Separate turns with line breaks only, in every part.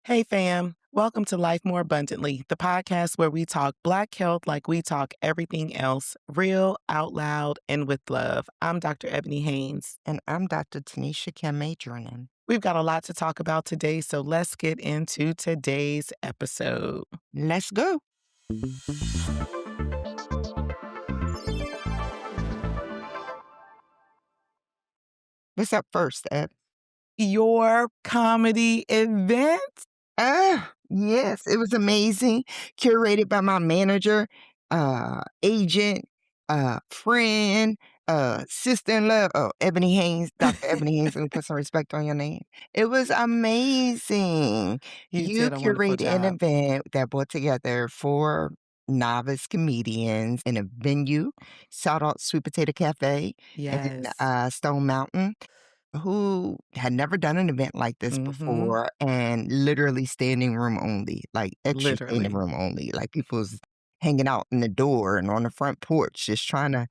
Hey fam, welcome to Life More Abundantly, the podcast where we talk Black health like we talk everything else, real, out loud, and with love. I'm Dr. Eboni Haynes.
And I'm Dr. Tynisha Camae Drennon.
We've got a lot to talk about today, so let's get into today's episode.
Let's go. What's up first, Eb?
Your comedy event?
Yes, it was amazing. Curated by my manager, agent, friend, sister-in-law. Oh, Eboni Haynes, Dr. Eboni Haynes. Let me put some respect on your name. It was amazing. You
did a wonderful
curated an
job.
event that brought together 4 novice comedians in a venue. Shout out Sweet Potato Cafe in
Yes.
Stone Mountain, who had never done an event like this
Mm-hmm.
before, and literally standing room only, like extra standing
Literally.
room only. Like people was hanging out in the door and on the front porch, just trying to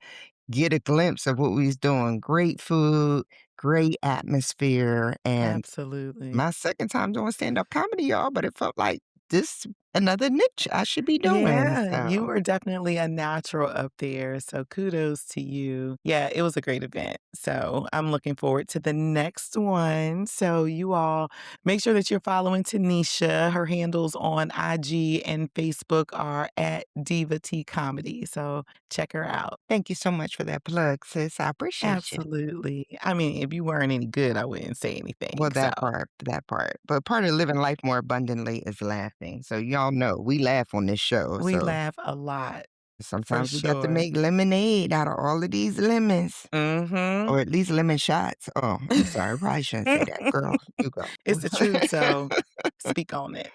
get a glimpse of what we was doing. Great food, great atmosphere, and
Absolutely.
my second time doing stand-up comedy, y'all, but it felt like this another niche I should be doing.
Yeah, you
So
were definitely a natural up there, so kudos to you. Yeah, it was a great event, so I'm looking forward to the next one. So you all make sure that you're following Tanisha. Her handles on IG and Facebook are at Diva T Comedy, so check her out.
thank you so much for that plug, sis. I appreciate you.
Absolutely. I mean, if you weren't any good, I wouldn't say anything,
Well,
so
that part. But part of living life more abundantly is laughing. So y'all know we laugh on this show.
we
So
laugh a lot, for
sometimes we got to
sure.
make lemonade out of all of these lemons,
Mhm.
or at least lemon shots. Oh, I'm sorry. I probably shouldn't say that. Girl, you go.
It's the truth, so speak on it.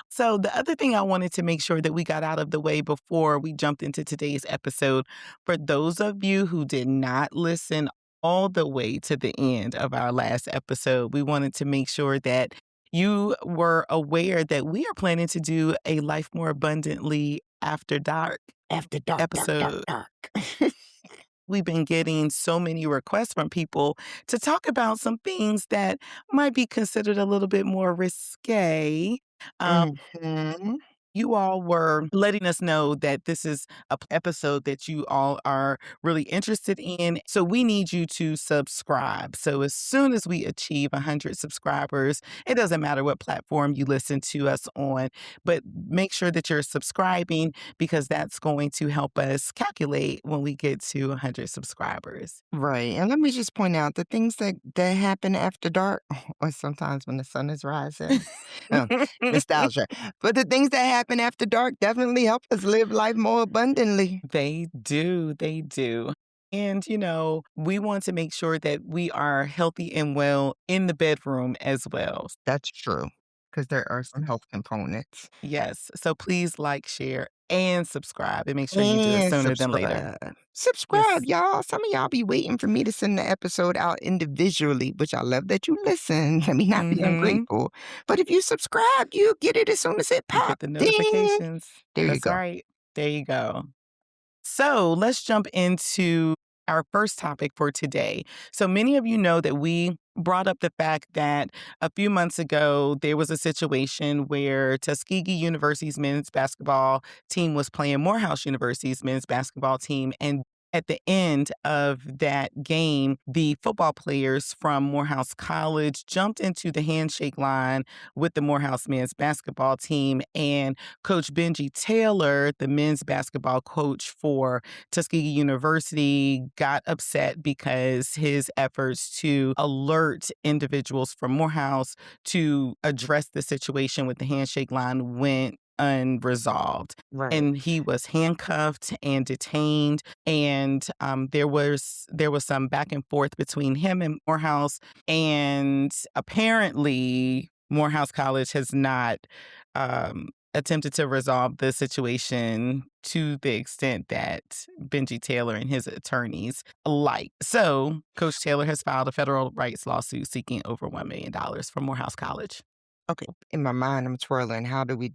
So, the other thing I wanted to make sure that we got out of the way before we jumped into today's episode, for those of you who did not listen all the way to the end of our last episode, we wanted to make sure that you were aware that we are planning to do a Life More Abundantly After Dark
After dark,
episode.
dark.
We've been getting so many requests from people to talk about some things that might be considered a little bit more risque. Um,
Mm-hmm.
you all were letting us know that this is a episode that you all are really interested in. So we need you to subscribe. So as soon as we achieve 100 subscribers, it doesn't matter what platform you listen to us on, but make sure that you're subscribing because that's going to help us calculate when we get to 100 subscribers.
Right. And let me just point out the things that happen after dark, or sometimes when the sun is rising. Oh, nostalgia. But the things that happen after dark definitely help us live life more abundantly.
They do. They do. And, we want to make sure that we are healthy and well in the bedroom as well.
That's true, because there are some health components.
Yes. So please like, share, and subscribe and make sure you do it
And
sooner than later.
subscribe. Subscribe,
Yes.
y'all. Some of y'all be waiting for me to send the episode out individually, which I love that you listen. Let me not be
Mm-hmm.
ungrateful. But if you subscribe, you get it as soon as it
You get
pops.
the
Ding.
notifications.
There you
That's
go.
right. There you go. So let's jump into our first topic for today. So many of you know that we brought up the fact that a few months ago, there was a situation where Tuskegee University's men's basketball team was playing Morehouse University's men's basketball team. And at the end of that game, the football players from Morehouse College jumped into the handshake line with the Morehouse men's basketball team. And Coach Benji Taylor, the men's basketball coach for Tuskegee University, got upset because his efforts to alert individuals from Morehouse to address the situation with the handshake line went unresolved.
Right.
And he was handcuffed and detained. And there was some back and forth between him and Morehouse. And apparently, Morehouse College has not attempted to resolve the situation to the extent that Benji Taylor and his attorneys like. So, Coach Taylor has filed a federal rights lawsuit seeking over $1 million from Morehouse College.
Okay. In my mind, I'm twirling. How do we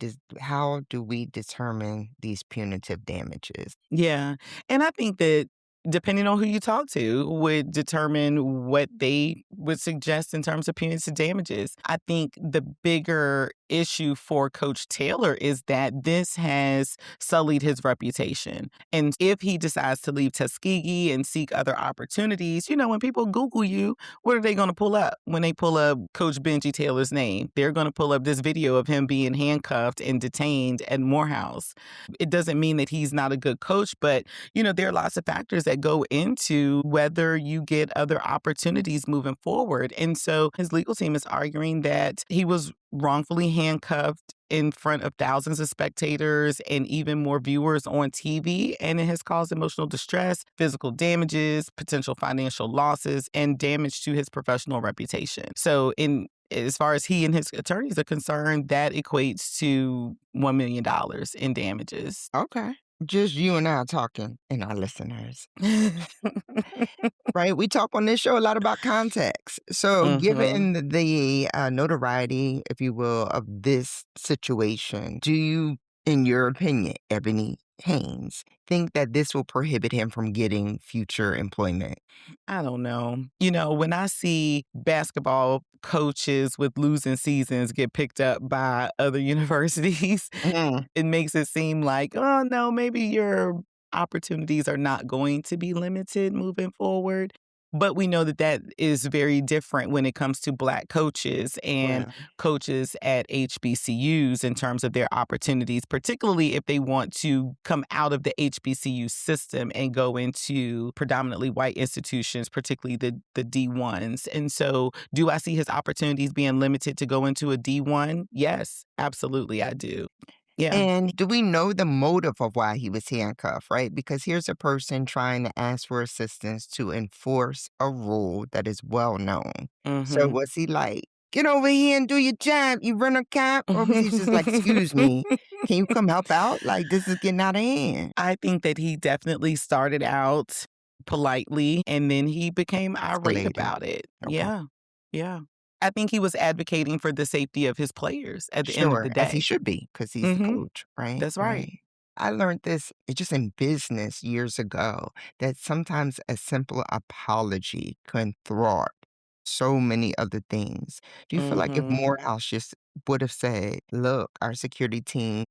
determine these punitive damages?
Yeah. And I think that depending on who you talk to would determine what they would suggest in terms of punitive damages. I think the bigger issue for Coach Taylor is that this has sullied his reputation. And if he decides to leave Tuskegee and seek other opportunities, when people Google you, what are they going to pull up? When they pull up Coach Benji Taylor's name, they're going to pull up this video of him being handcuffed and detained at Morehouse. It doesn't mean that he's not a good coach, but there are lots of factors that go into whether you get other opportunities moving forward. And so his legal team is arguing that he was wrongfully handcuffed in front of thousands of spectators and even more viewers on TV, and it has caused emotional distress, physical damages, potential financial losses, and damage to his professional reputation. So as far as he and his attorneys are concerned, that equates to $1 million in damages.
Okay. Just you and I talking and our listeners. Right? We talk on this show a lot about context. So,
Mhm.
given the notoriety, if you will, of this situation, do you, in your opinion, Ebony Haynes, think that this will prohibit him from getting future employment?
I don't know. When I see basketball coaches with losing seasons get picked up by other universities,
Mhm.
it makes it seem like, oh, no, maybe your opportunities are not going to be limited moving forward. But we know that that is very different when it comes to Black coaches and
Well,
coaches at HBCUs in terms of their opportunities, particularly if they want to come out of the HBCU system and go into predominantly white institutions, particularly the D1s. And so, do I see his opportunities being limited to go into a D1? Yes, absolutely, I do. Yeah.
and do we know the motive of why he was handcuffed, right? Because here's a person trying to ask for assistance to enforce a rule that is well known. So
Mhm.
was he like, get over here and do your job, you run a cop? Or was he just like, excuse me, can you come help out? Like, this is getting out of hand.
I think that he definitely started out politely, and then he became irate
Escalated.
about it.
Okay.
Yeah. Yeah. I think he was advocating for the safety of his players at the end of
Sure,
the
as he
day.
should be, because he's the
Mhm.
coach, right?
That's right.
Right. I learned this just in business years ago, that sometimes a simple apology can thwart so many other things. Do you feel like if
Mhm.
Morehouse just would have said, "Look, our security team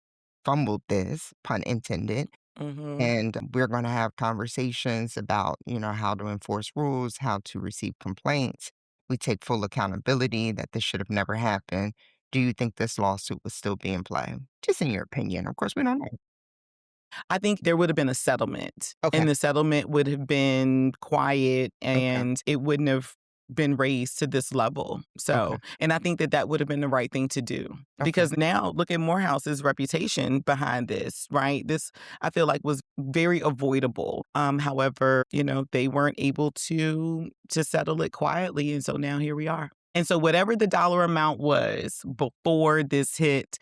fumbled this," pun intended,
Mhm.
and we're gonna have conversations about, how to enforce rules, how to receive complaints. We take full accountability that this should have never happened. Do you think this lawsuit would still be in play? Just in your opinion. Of course, we don't know.
I think there would have been a settlement,
Okay.
and the settlement would have been quiet,
Okay.
and it wouldn't have been raised to this level.
Okay.
And I think that that would have been the right thing to do
Okay.
because now look at Morehouse's reputation behind this, right? This I feel like was very avoidable. However, they weren't able to settle it quietly, and so now here we are. And so whatever the dollar amount was before this hit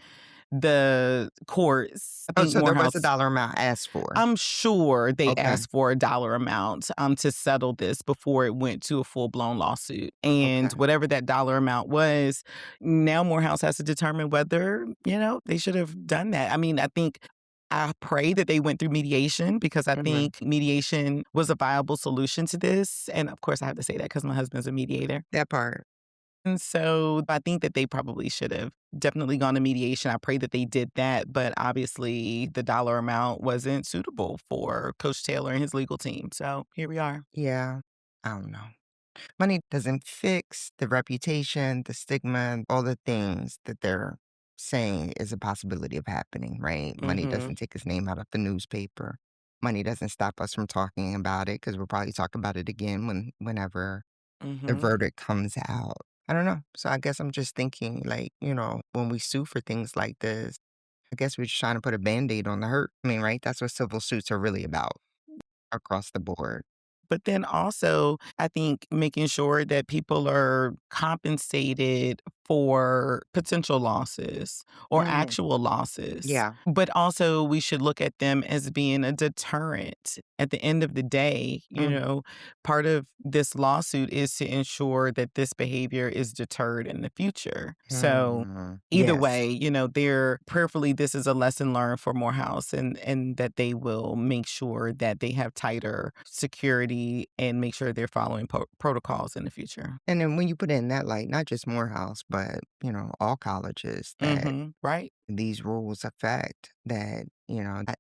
the courts, I
Oh,
think
so there was a
Morehouse
dollar amount asked for.
I'm sure they
Okay.
asked for a dollar amount, to settle this before it went to a full-blown lawsuit, and
Okay.
whatever that dollar amount was, now Morehouse has to determine whether, they should have done that. I mean, I pray that they went through mediation because I
Mhm.
think mediation was a viable solution to this, and, of course, I have to say that because my husband's a mediator.
That part.
And so I think that they probably should have definitely gone to mediation. I pray that they did that, but obviously the dollar amount wasn't suitable for Coach Taylor and his legal team. So here we are.
Yeah. I don't know. Money doesn't fix the reputation, the stigma, all the things that they're saying is a possibility of happening, right? Money
Mhm.
doesn't take his name out of the newspaper. Money doesn't stop us from talking about it because we'll probably talk about it again whenever the
Mhm.
verdict comes out. I don't know. So I guess I'm just thinking, like, when we sue for things like this, I guess we're just trying to put a band-aid on the hurt. I mean, right? That's what civil suits are really about across the board.
But then also, I think making sure that people are compensated for potential losses or
Mm,
actual losses.
yeah.
But also, we should look at them as being a deterrent. At the end of the day,
Mm,
part of this lawsuit is to ensure that this behavior is deterred in the future. So, either
yes.
way, they're prayerfully this is a lesson learned for Morehouse and that they will make sure that they have tighter security and make sure they're following protocols in the future.
And then when you put it in that light, not just Morehouse, but, all colleges that
Right?
these rules affect, that,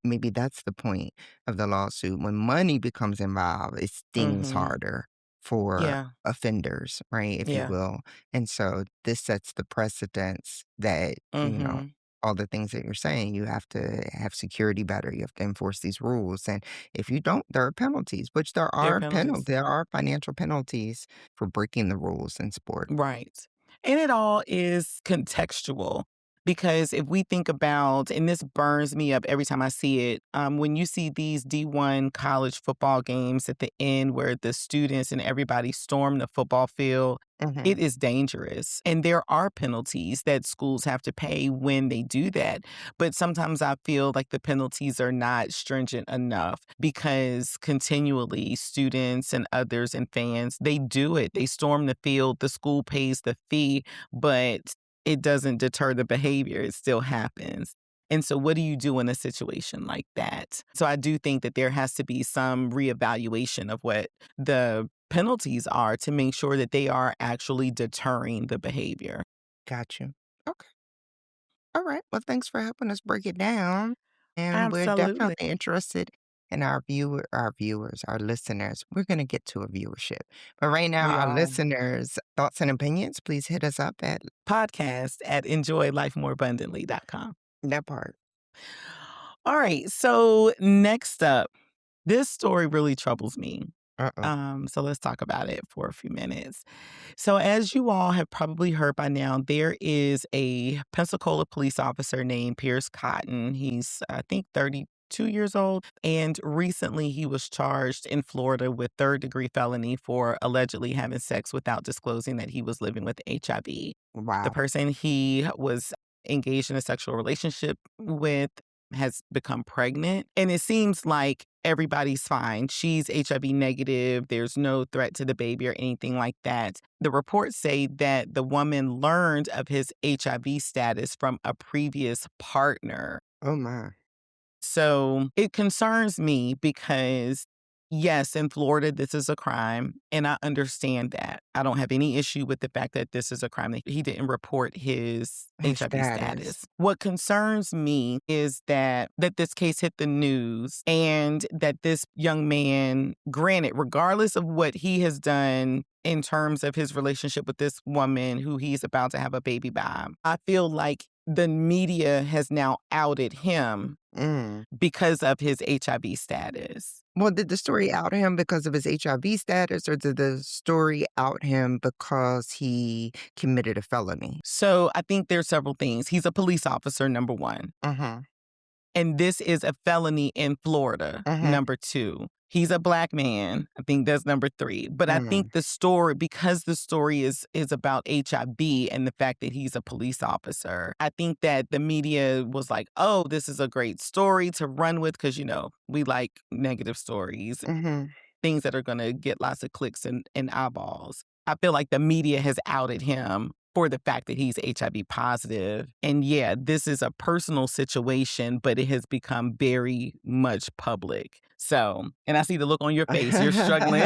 maybe that's the point of the lawsuit. When money becomes involved, it stings
Mhm.
harder for
Yeah.
offenders, right, if you
Yeah.
will. And so this sets the precedence that,
Mhm.
all the things that you're saying, you have to have security better. You have to enforce these rules. And if you don't, there are penalties, which
There are penalties.
there are financial penalties for breaking the rules in sport.
Right. And it all is contextual because if we think about, and this burns me up every time I see it, when you see these D1 college football games at the end where the students and everybody storm the football field, it
Mhm.
is dangerous. And there are penalties that schools have to pay when they do that. But sometimes I feel like the penalties are not stringent enough because continually students and others and fans, they do it. They storm the field, the school pays the fee, but it doesn't deter the behavior. It still happens. And so, what do you do in a situation like that? So, I do think that there has to be some reevaluation of what the penalties are to make sure that they are actually deterring the behavior.
Got you. Okay. All right. Well, thanks for helping us break it down. And we're
Absolutely.
definitely interested in our viewers, our listeners. We're going to get to a viewership. But right now,
We
our
are.
listeners' thoughts and opinions, please hit us up at
Podcast at enjoylifemoreabundantly.com.
that part.
All right. So, next up, this story really troubles me.
Uh-oh.
So let's talk about it for a few minutes. So, as you all have probably heard by now, there is a Pensacola police officer named Pierce Cotton. He's, I think, 32 years old. And recently he was charged in Florida with third-degree felony for allegedly having sex without disclosing that he was living with HIV. The
Wow.
person he was engaged in a sexual relationship with has become pregnant. And it seems like everybody's fine. She's HIV negative. There's no threat to the baby or anything like that. The reports say that the woman learned of his HIV status from a previous partner.
Oh, my.
So it concerns me because, yes, in Florida, this is a crime, and I understand that. I don't have any issue with the fact that this is a crime, that he didn't report his
His
HIV
status.
status. What concerns me is that this case hit the news and that this young man, granted, regardless of what he has done in terms of his relationship with this woman who he's about to have a baby by, I feel like the media has now outed him
Mm.
because of his HIV status.
Well, did the story out him because of his HIV status, or did the story out him because he committed a felony?
So I think there's several things. He's a police officer, number one.
Uh-huh.
And this is a felony in Florida,
Uh-huh.
number two. He's a black man. I think that's number three. But I
Mm.
think the story, because the story is about HIV and the fact that he's a police officer, I think that the media was like, oh, this is a great story to run with because, we like negative stories,
Mhm.
things that are going to get lots of clicks and eyeballs. I feel like the media has outed him for the fact that he's HIV positive. And yeah, this is a personal situation, but it has become very much public. So, and I see the look on your face. You're struggling.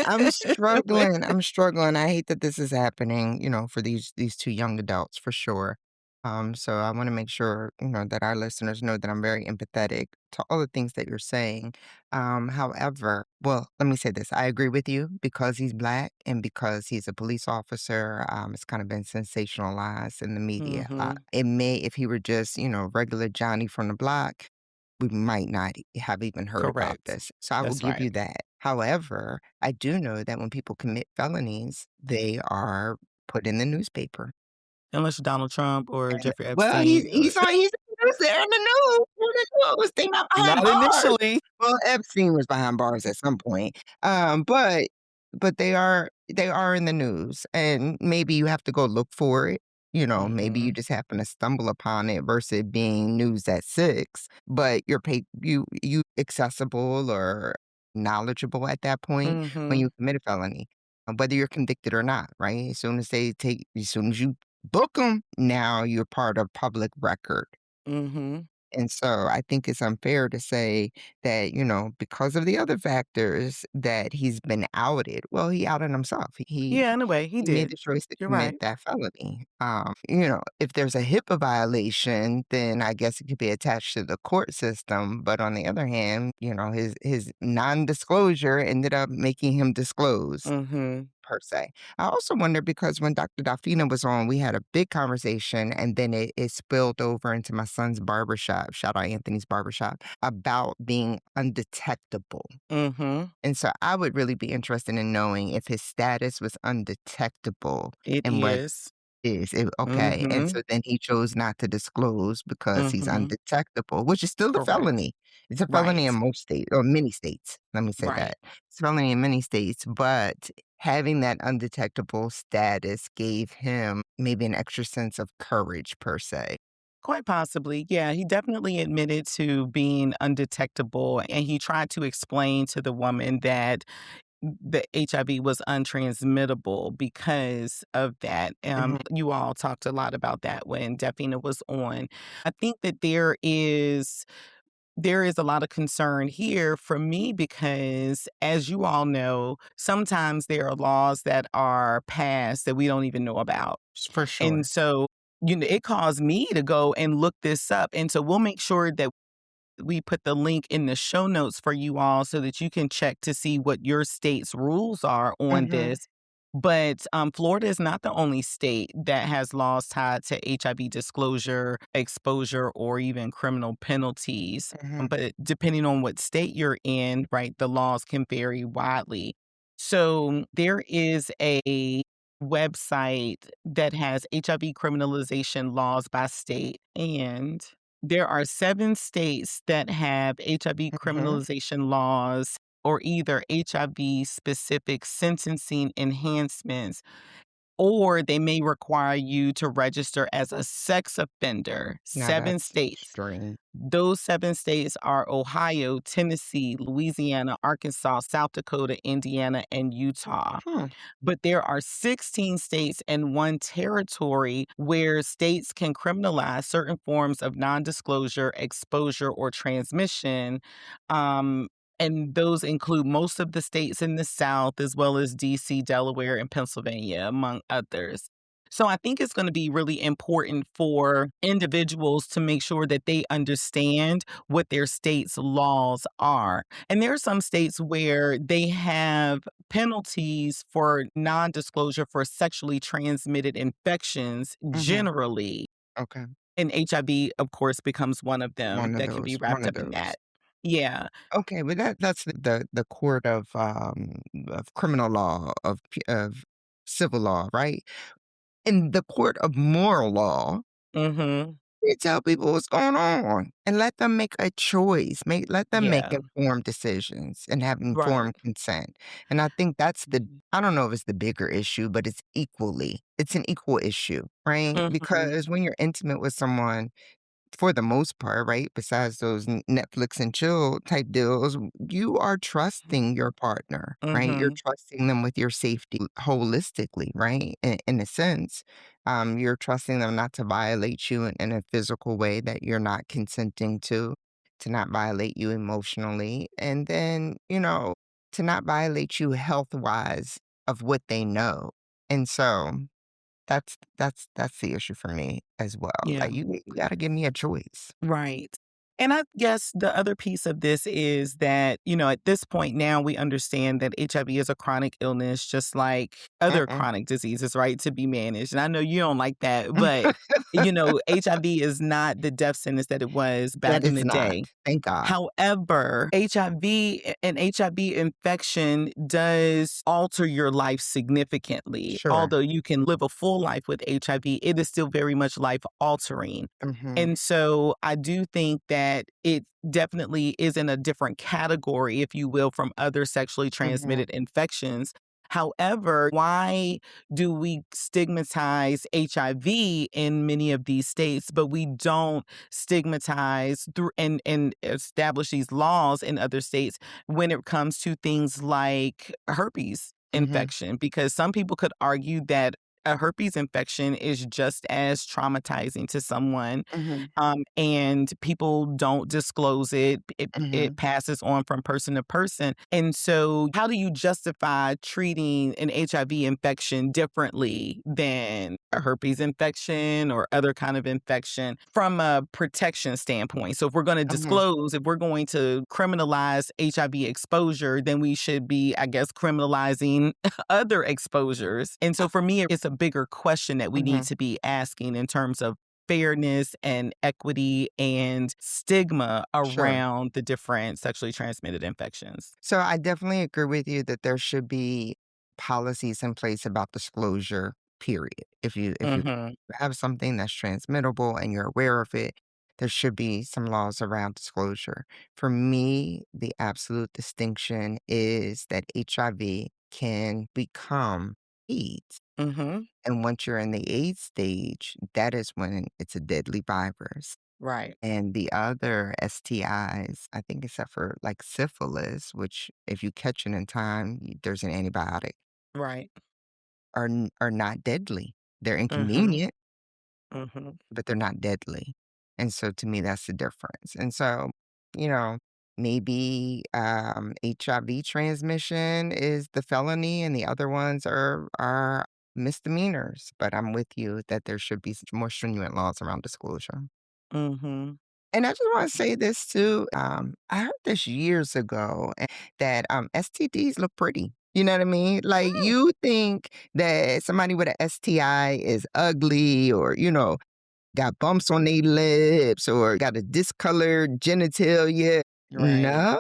I'm
with-
struggling. I'm struggling. I hate that this is happening, for these two young adults for sure. So I want to make sure, that our listeners know that I'm very empathetic to all the things that you're saying. However, well, let me say this. I agree with you because he's black and because he's a police officer. It's kind of been sensationalized in the media.
Mhm.
It may, if he were just, regular Johnny from the block, we might not have even heard about
Correct.
this. So I will
That's
give
right.
you that. However, I do know that when people commit felonies, they are put in the newspaper.
Unless you're Donald Trump or
And
Jeffrey
well,
Epstein.
he's there in the news. In the news. They not behind
Not
bars.
initially.
Well, Epstein was behind bars at some point. But they are in the news, and maybe you have to go look for it. maybe you
Mhm.
just happen to stumble upon it versus it being news at 6, but you accessible or knowledgeable at that point when
Mhm.
you commit a felony, whether you're convicted or not, right? As soon as you book them, now you're part of public record.
Mhm.
And so I think it's unfair to say that, because of the other factors that he's been outed. Well, he outed himself.
Yeah, in a way, he
He made
did.
the choice to
You're
commit
right.
that felony. If there's a HIPAA violation, then I guess it could be attached to the court system. But on the other hand, his non-disclosure ended up making him disclose
Mhm.
per se. I also wonder because when Dr. Dafina was on, we had a big conversation and then it spilled over into my son's barbershop, shout out Anthony's barbershop, about being undetectable.
Mhm.
And so I would really be interested in knowing if his status was undetectable
It
and what
is.
okay. And
Mhm.
so then he chose not to disclose because he's
Mhm.
undetectable, which is still a
Correct.
felony. It's a felony in
Right.
most states or many states. Let me say
Right.
that. It's a felony in many states, but having that undetectable status gave him maybe an extra sense of courage per se.
Quite possibly. Yeah, he definitely admitted to being undetectable, and he tried to explain to the woman that the HIV was untransmittable because of that.
Mhm,
You all talked a lot about that when Defina was on. I think that there is a lot of concern here for me because, as you all know, sometimes there are laws that are passed that we don't even know about.
for
And
sure.
so, it caused me to go and look this up. And so we'll make sure that we put the link in the show notes for you all so that you can check to see what your state's rules are on
Mhm,
this. But Florida is not the only state that has laws tied to HIV disclosure, exposure, or even criminal penalties.
mhm,
But depending on what state you're in, right, the laws can vary widely. So there is a website that has HIV criminalization laws by state, and there are 7 states that have HIV
mhm.
criminalization laws or either HIV specific sentencing enhancements, or they may require you to register as a sex offender.
Now
7
that's
states.
strange.
Those 7 states are Ohio, Tennessee, Louisiana, Arkansas, South Dakota, Indiana, and Utah.
Hmm,
But there are 16 states and 1 territory where states can criminalize certain forms of non-disclosure, exposure, or transmission. Um, and those include most of the states in the South, as well as DC, Delaware, and Pennsylvania, among others. So I think it's going to be really important for individuals to make sure that they understand what their state's laws are. And there are some states where they have penalties for non-disclosure for sexually transmitted infections
mhm.
generally,
Okay.
and HIV, of course, becomes one of them
One of
that can be
those, one
wrapped
of
up in
those.
that. Yeah.
Okay, but that's the court of criminal law, of civil law, right? In the court of moral law,
Mhm.
you tell people what's going on and let them make a choice. Let them make
Yeah.
informed decisions and have
Right.
informed consent. And I think
Mhm.
I don't know if it's the bigger issue, but it's an equal issue, right?
Mhm.
Because when you're intimate with someone, for the most part, right, besides those Netflix and chill type deals, you are trusting your partner, right? You're
Mhm.
trusting them with your safety holistically, right? In a sense, you're trusting them not to violate you in a physical way that you're not consenting to not violate you emotionally, and then, to not violate you health wise of what they know. And so that's the issue for me as well.
Yeah.
Like, you gotta give me a choice.
Right. And I guess the other piece of this is that, at this point now we understand that HIV is a chronic illness, just like other
Mm-mm.
chronic diseases, right, to be managed. And I know you don't like that, but, HIV is not the death sentence that it was
That
back in
is
the
not.
day.
Thank God.
However, an HIV infection does alter your life significantly.
Sure.
Although you can live a full life with HIV, it is still very much life altering.
Mhm.
And so I do think that it definitely is in a different category, if you will, from other sexually
Mhm.
transmitted infections. However, why do we stigmatize HIV in many of these states, but we don't stigmatize through and establish these laws in other states when it comes to things like herpes
Mhm,
infection? Because some people could argue that a herpes infection is just as traumatizing to someone,
mhm,
and people don't disclose it. It
mhm,
passes on from person to person. And so, how do you justify treating an HIV infection differently than a herpes infection or other kind of infection from a protection standpoint? So, if we're going to
mhm.
disclose, if we're going to criminalize HIV exposure, then we should be, I guess, criminalizing other exposures. And so, for me, it's a bigger question that we need
Mhm,
to be asking in terms of fairness and equity and stigma
sure.
around the different sexually transmitted infections.
So I definitely agree with you that there should be policies in place about disclosure, period. If you
Mhm.
have something that's transmittable and you're aware of it, there should be some laws around disclosure. For me, the absolute distinction is that HIV can become AIDS.
Mhm.
And once you're in the AIDS stage, that is when it's a deadly virus.
Right.
And the other STIs, I think except for, like, syphilis, which if you catch it in time, there's an antibiotic,
Right.
are not deadly. They're
Mhm.
inconvenient,
Mhm.
but they're not deadly. And so to me, that's the difference. And so, you know, maybe, HIV transmission is the felony and the other ones are misdemeanors, but I'm with you that there should be more stringent laws around disclosure.
Mhm.
And I just wanna say this too, I heard this years ago, that, STDs look pretty, you know what I mean? Like, you think that somebody with a STI is ugly or, got bumps on their lips or got a discolored genitalia.
Right.
No,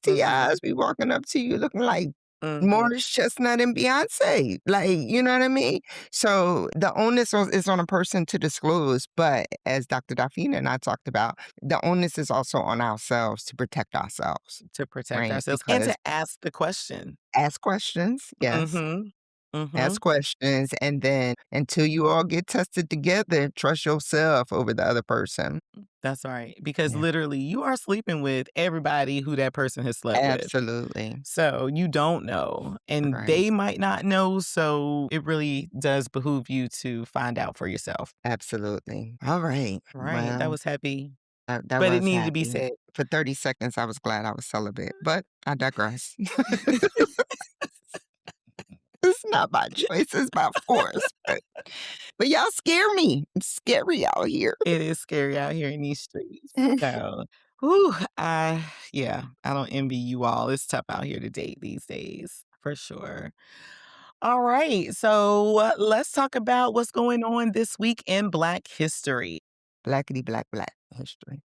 Mhm.
STIs be walking up to you looking like
Mhm.
Morris Chestnut and Beyonce. Like, you know what I mean? So the onus is on a person to disclose, but as Dr. Dafina and I talked about, the onus is also on ourselves to protect ourselves,
To protect
right?
ourselves and
Because
to ask the question.
ask questions, yes.
Mhm.
Ask
Mhm.
questions, and then until you all get tested together, trust yourself over the other person.
That's right. Because
Yeah,
literally you are sleeping with everybody who that person has slept with.
absolutely.
So you don't know, and
Right.
they might not know. So it really does behoove you to find out for yourself.
Absolutely. All right.
Right. That
Well,
was heavy,
that
but it
was
needed to be
happy.
said.
For 30 seconds, I was glad I was celibate, but I digress. It's not by choice, it's by force. But y'all scare me. It's scary out here.
It is scary out here in these streets. So, whew, yeah, I don't envy you all. It's tough out here to date these days, for sure. All right, so let's talk about what's going on this week in Black history.
Blackity black black history.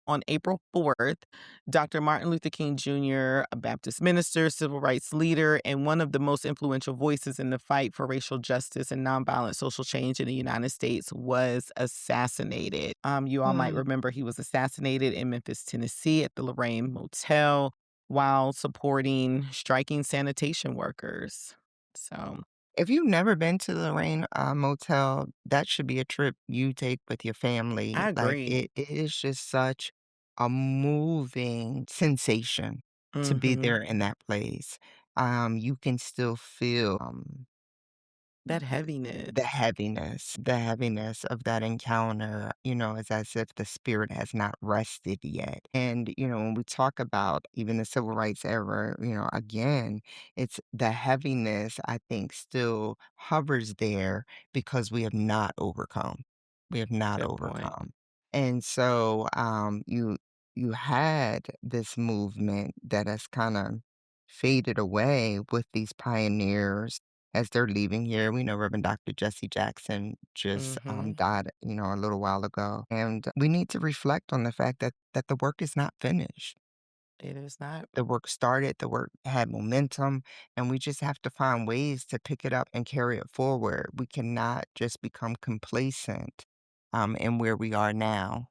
On April 4th, Dr. Martin Luther King Jr., a Baptist minister, civil rights leader, and one of the most influential voices in the fight for racial justice and nonviolent social change in the United States, was assassinated. You all might
Hmm.
remember he was assassinated in Memphis, Tennessee at the Lorraine Motel while supporting striking sanitation workers. So
If you've never been to the Lorraine, Motel, that should be a trip you take with your family.
I
Like,
agree.
it is just such a moving sensation to be
Hmm.
there in that place. You can still feel,
That heaviness.
the heaviness of that encounter, it's as if the spirit has not rested yet. And, when we talk about even the civil rights era, again, it's the heaviness, I think, still hovers there because we have not overcome. We have not
Good point.
overcome. And so you had this movement that has kind of faded away with these pioneers as they're leaving here. We know Reverend Dr. Jesse Jackson just
Hmm.
died, a little while ago. And we need to reflect on the fact that the work is not finished.
It is not.
The work started, the work had momentum, and we just have to find ways to pick it up and carry it forward. We cannot just become complacent in where we are now.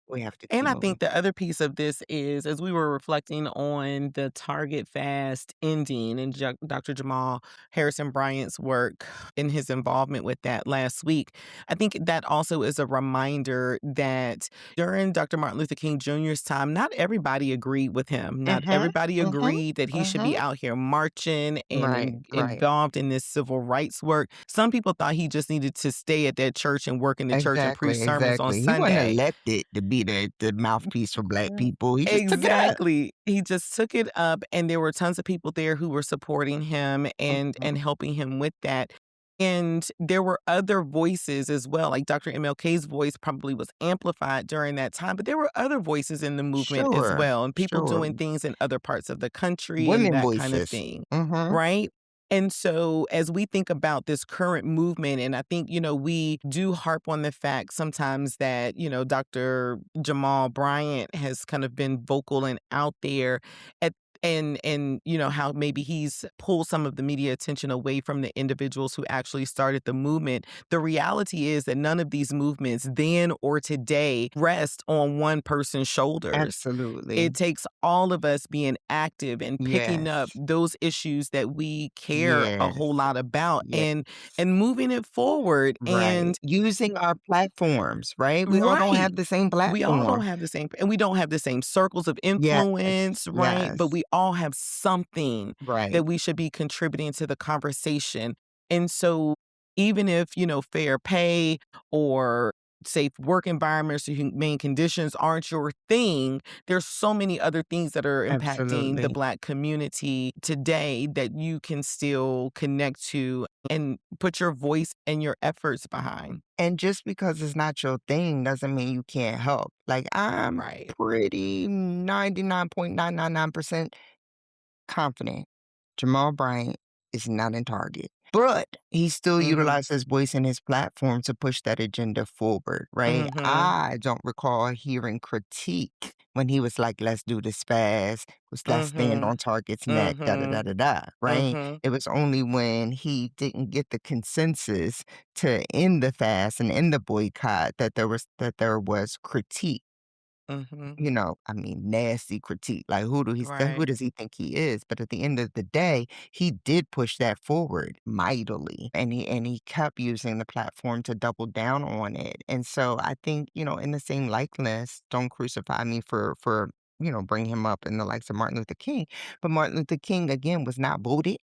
We have to keep
And I
moving.
think the other piece of this is, as we were reflecting on the Target fast ending and Dr. Jamal Harrison Bryant's work and his involvement with that last week, I think that also is a reminder that during Dr. Martin Luther King Jr.'s time, not everybody agreed with him. Not
Mhm,
everybody
mhm,
agreed that he should
mhm.
be out here marching and
Right, right.
involved in this civil rights work. Some people thought he just needed to stay at that church and work in the church and preach
Exactly,
sermons on
exactly. He wasn't
Sunday.
elected to be the mouthpiece for Black
Mm,
people. He just took it up.
exactly. He just took it up, and there were tons of people there who were supporting him and
Mhm.
helping him with that. And there were other voices as well, like Dr. MLK's voice probably was amplified during that time, but there were other voices in the movement as
Sure,
well, and people
sure.
doing things in other parts of the country and
Women
that kind of
voices.
thing,
Mhm.
right? And so as we think about this current movement, and I think, we do harp on the fact sometimes that, Dr. Jamal Bryant has kind of been vocal and out there at and how maybe he's pulled some of the media attention away from the individuals who actually started the movement. The reality is that none of these movements then or today rest on one person's shoulders. It
Absolutely.
takes all of us being active and picking up
Yes.
those issues that we care a
Yes.
whole lot about
Yes.
and moving it forward.
Right.
And
Using our platforms, right? We all don't
right.
have the same
We all don't
platform.
have the same, and we don't have the same circles of
Yes.
influence, right? But
Yes.
we all have something
Right.
that we should be contributing to the conversation. And so even if, fair pay or safe work environments or humane conditions aren't your thing, there's so many other things that are impacting the
Absolutely.
Black community today that you can still connect to and put your voice and your efforts behind.
And just because it's not your thing doesn't mean you can't help. Like, I'm
Right.
pretty 99.999% confident Jamal Bryant is not in Target. But he still
Mhm.
utilized his voice and his platform to push that agenda forward, right?
Mhm.
I don't recall hearing critique when he was like, let's do this fast, let's stand
Mhm.
on Target's neck, da da da
Mhm.
da da, right?
Mhm.
It was only when he didn't get the consensus to end the fast and end the boycott that there was critique.
Mhm.
I mean, nasty critique. Like, who
Right.
does he think he is? But at the end of the day, he did push that forward mightily, and he kept using the platform to double down on it. And so I think, in the same likeness, don't crucify me for bring him up in the likes of Martin Luther King. But Martin Luther King again was not voted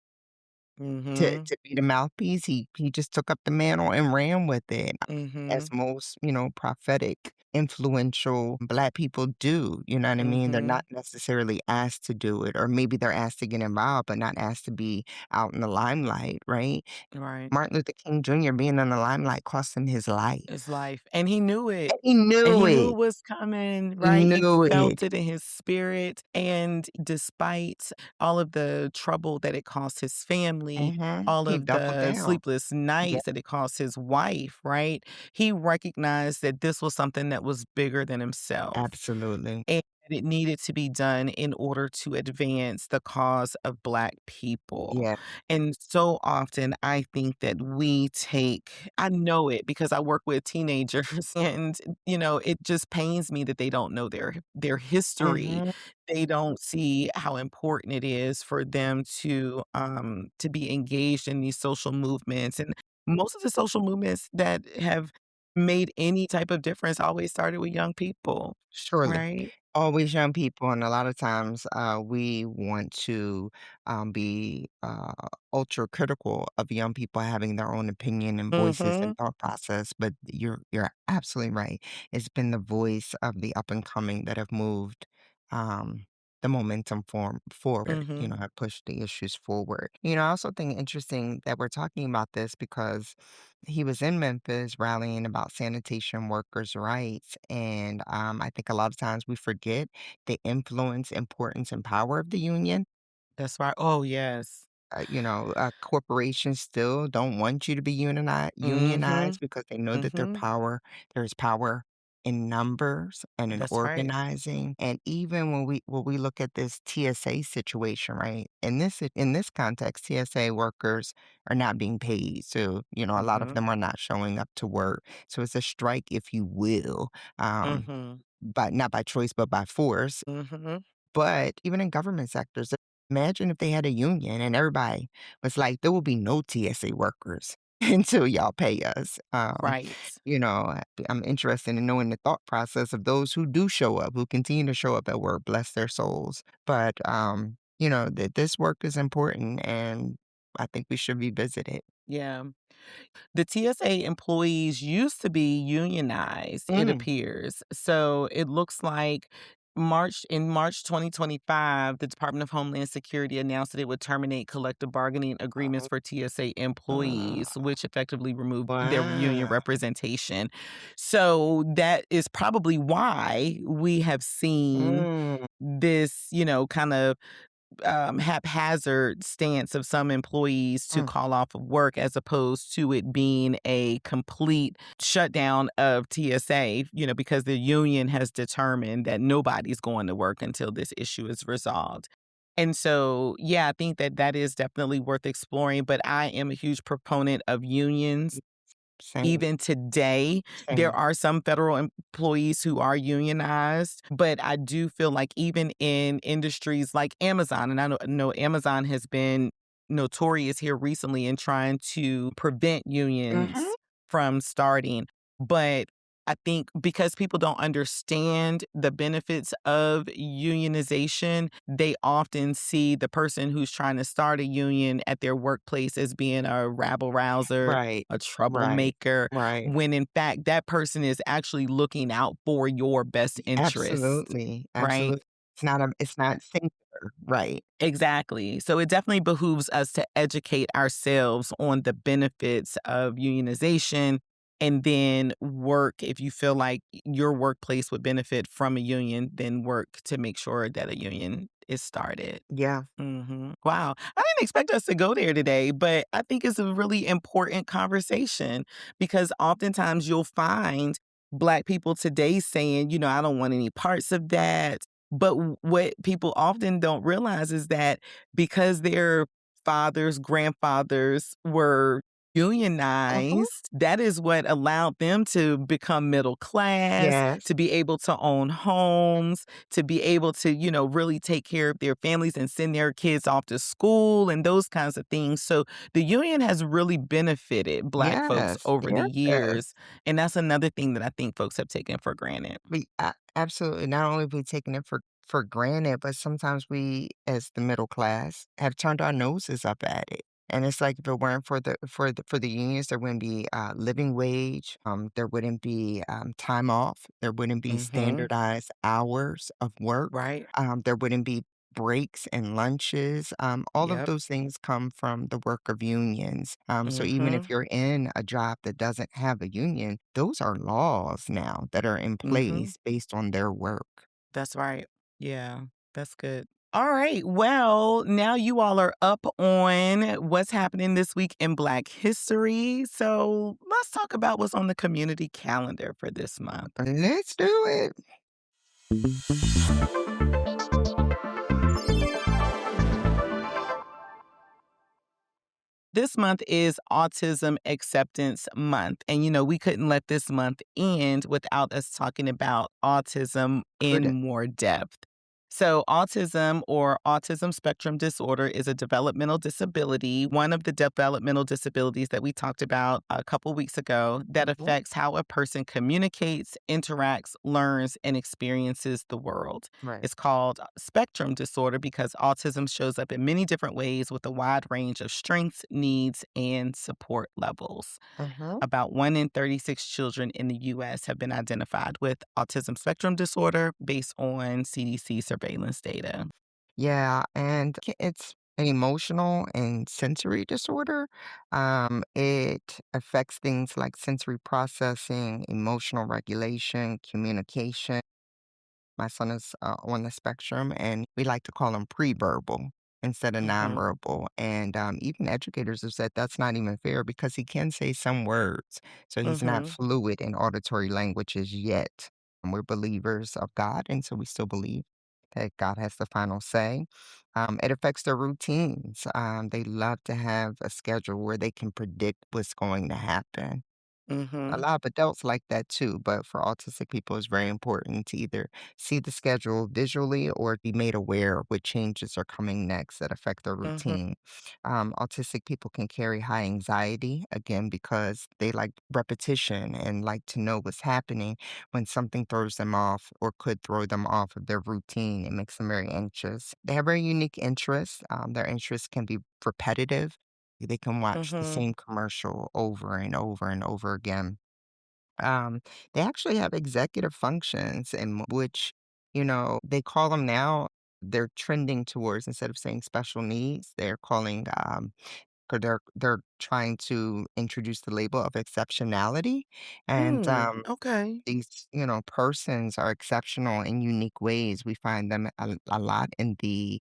to
Mhm.
to be the mouthpiece. He just took up the mantle and ran with it, as
Mhm.
most, prophetic, influential Black people do, you know what I mean? They're
Mhm.
not necessarily asked to do it, or maybe they're asked to get involved, but not asked to be out in the limelight, right?
Right.
Martin Luther King Jr. being in the limelight cost him his
His
life.
life, and he knew it.
And he
And
knew
he knew
it.
it was coming,
He
right? He
knew
felt
it.
it in his spirit, and despite all of the trouble that it cost his family,
Mhm.
all
He
of
doubled
the
down.
sleepless
Yeah,
nights that it cost his wife, right? He recognized that this was something that was bigger than himself.
absolutely.
And it needed to be done in order to advance the cause of Black people.
Yeah.
And so often, I think that I know it because I work with teenagers, and, it just pains me that they don't know their history.
Mhm.
They don't see how important it is for them to be engaged in these social movements, and most of the social movements that have made any type of difference always started with young people.
Surely.
Right?
Always young people, and a lot of times, we want to, be, ultra critical of young people having their own opinion and voices and
Mhm,
thought process, but you're absolutely right. It's been the voice of the up and coming that have moved, um, the momentum forward,
mhm.
have pushed the issues forward. I also think interesting that we're talking about this because he was in Memphis rallying about sanitation workers' rights. And I think a lot of times we forget the influence, importance, and power of the union.
That's right. Oh, yes.
Corporations still don't want you to be
Mhm,
unionized because they know that
mhm.
there's power in numbers and in
That's right.
organizing. And even when we look at this TSA situation, right? In this context, TSA workers are not being paid. So, a lot of
Mhm,
them are not showing up to work. So it's a strike, if you will. Um,
mhm.
not by choice, but by force.
Mhm.
But even in government sectors, imagine if they had a union and everybody was like, "There will be no TSA workers until y'all pay us."
Right.
I'm interested in knowing the thought process of those who do show up, who continue to show up at work, bless their souls. But, that this work is important, and I think we should revisit it.
Yeah. The TSA employees used to be unionized, it
Mm.
appears. So it looks like March 2025, the Department of Homeland Security announced that it would terminate collective bargaining agreements
Oh,
for TSA employees,
uh,
which effectively removed their union
wow.
representation. So that is probably why we have seen
Mm,
this, kind of haphazard stance of some employees to
mm,
call off of work as opposed to it being a complete shutdown of TSA, because the union has determined that nobody's going to work until this issue is resolved. And so, yeah, I think that that is definitely worth exploring. But I am a huge proponent of unions
same,
even today. There
same.
are some federal employees who are unionized, but I do feel like even in industries like Amazon, and I know Amazon has been notorious here recently in trying to prevent
Mhm.
unions from starting. But I think because people don't understand the benefits of unionization, they often see the person who's trying to start a union at their workplace as being a rabble rouser,
Right,
a
right,
troublemaker,
right.
when in fact that person is actually looking out for your best interest,
Absolutely,
right?
absolutely. It's not singular, right.
Exactly. So it definitely behooves us to educate ourselves on the benefits of unionization and then work if you feel like your workplace would benefit from a union, then work to make sure that a union is started.
Yeah,
Wow. I didn't expect us to go there today, but I think it's a really important conversation because oftentimes you'll find Black people today saying, I don't want any parts of that. But what people often don't realize is that because their fathers, grandfathers were
mhm,
unionized, that is what allowed them to become middle class,
yes,
to be able to own homes, to be able to, really take care of their families and send their kids off to school and those kinds of things. So the union has really benefited Black folks
yes,
over the years.
yes.
And that's another thing that I think folks have taken for granted.
Absolutely, not only have we taken it for granted, but sometimes we, as the middle class, have turned our noses up at it. And it's like if it weren't for the unions, there wouldn't be living wage. There wouldn't be time off. There wouldn't be
Mhm.
standardized hours of work.
Right.
There wouldn't be breaks and lunches. All of
Yep.
those things come from the work of unions. So even if
Mhm.
you're in a job that doesn't have a union, those are laws now that are in
Mhm.
place based on their work.
That's right. Yeah, that's good. All right. Well, now you all are up on what's happening this week in Black history. So let's talk about what's on the community calendar for this month.
Let's do it.
This month is Autism Acceptance Month. And, we couldn't let this month end without us talking about autism in
Couldn't.
more depth. So, autism or autism spectrum disorder is a developmental disability, one of the developmental disabilities that we talked about a couple weeks ago, that
Mhm.
affects how a person communicates, interacts, learns, and experiences the world.
Right.
It's called spectrum disorder because autism shows up in many different ways with a wide range of strengths, needs, and support levels.
Mhm.
About 1 in 36 children in the US have been identified with autism spectrum disorder based on CDC surveillance data.
Yeah, and it's an emotional and sensory disorder. It affects things like sensory processing, emotional regulation, communication. My son is on the spectrum, and we like to call him pre-verbal instead of
Mhm.
nonverbal. And even educators have said that's not even fair because he can say some words. So he's not
Mhm.
fluid in auditory languages yet. And we're believers of God, and so we still believe that God has the final say. It affects their routines. They love to have a schedule where they can predict what's going to happen. A
Mhm.
lot of adults like that too, but for autistic people, it's very important to either see the schedule visually or be made aware of what changes are coming next that affect their
Mhm.
routine. Autistic people can carry high anxiety, again, because they like repetition and like to know what's happening when something throws them off or could throw them off of their routine. It makes them very anxious. They have very unique interests. Their interests can be repetitive. They can watch the
Mhm.
same commercial over and over and over again. um, they actually have executive functions in which, they call them now, they're trending towards, instead of saying special needs, they're calling, 'cause they're trying to introduce the label of exceptionality. And
Okay.
these, persons are exceptional in unique ways. We find them a lot in the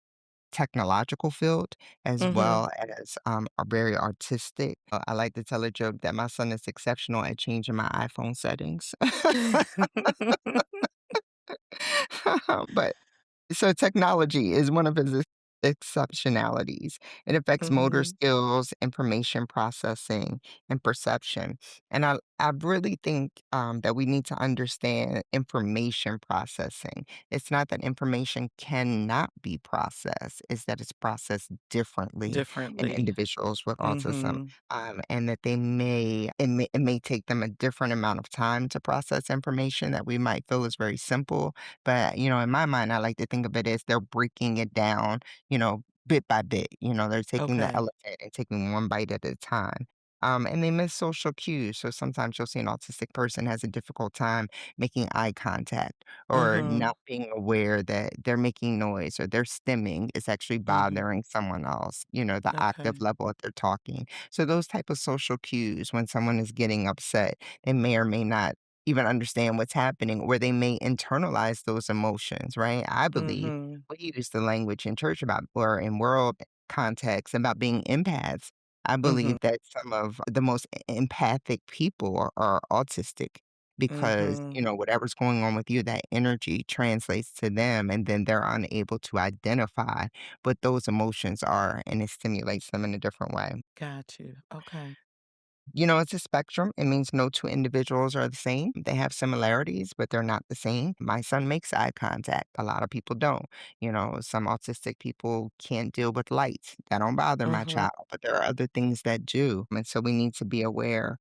technological field as
Mhm.
well as are very artistic. I like to tell a joke that my son is exceptional at changing my iPhone settings. But so technology is one of his exceptionalities. It affects motor
Mhm.
skills, information processing, and perception. And I really think that we need to understand information processing. It's not that information cannot be processed, it's that it's processed differently in
Differently.
individuals with autism.
Mhm.
And that it may take them a different amount of time to process information that we might feel is very simple, but, in my mind, I like to think of it as they're breaking it down, bit by bit. They're taking the
Okay.
elephant and taking one bite at a time. And they miss social cues. So sometimes you'll see an autistic person has a difficult time making eye contact or
Mhm.
not being aware that they're making noise or their stimming is actually
Mhm.
bothering someone else, the octave
Okay.
level that they're talking. So those type of social cues when someone is getting upset, they may or may not even understand what's happening, where they may internalize those emotions, right? I believe
Mhm.
we use the language in church about or in world context about being empaths. I
Mhm.
believe that some of the most empathic people are autistic because,
Mhm.
whatever's going on with you, that energy translates to them, and then they're unable to identify what those emotions are, and it stimulates them in a different way.
Got you. Okay.
It's a spectrum. It means no two individuals are the same. They have similarities, but they're not the same. My son makes eye contact. A lot of people don't. Some autistic people can't deal with lights. That don't bother my
Mhm.
child, but there are other things that do. And so we need to be aware.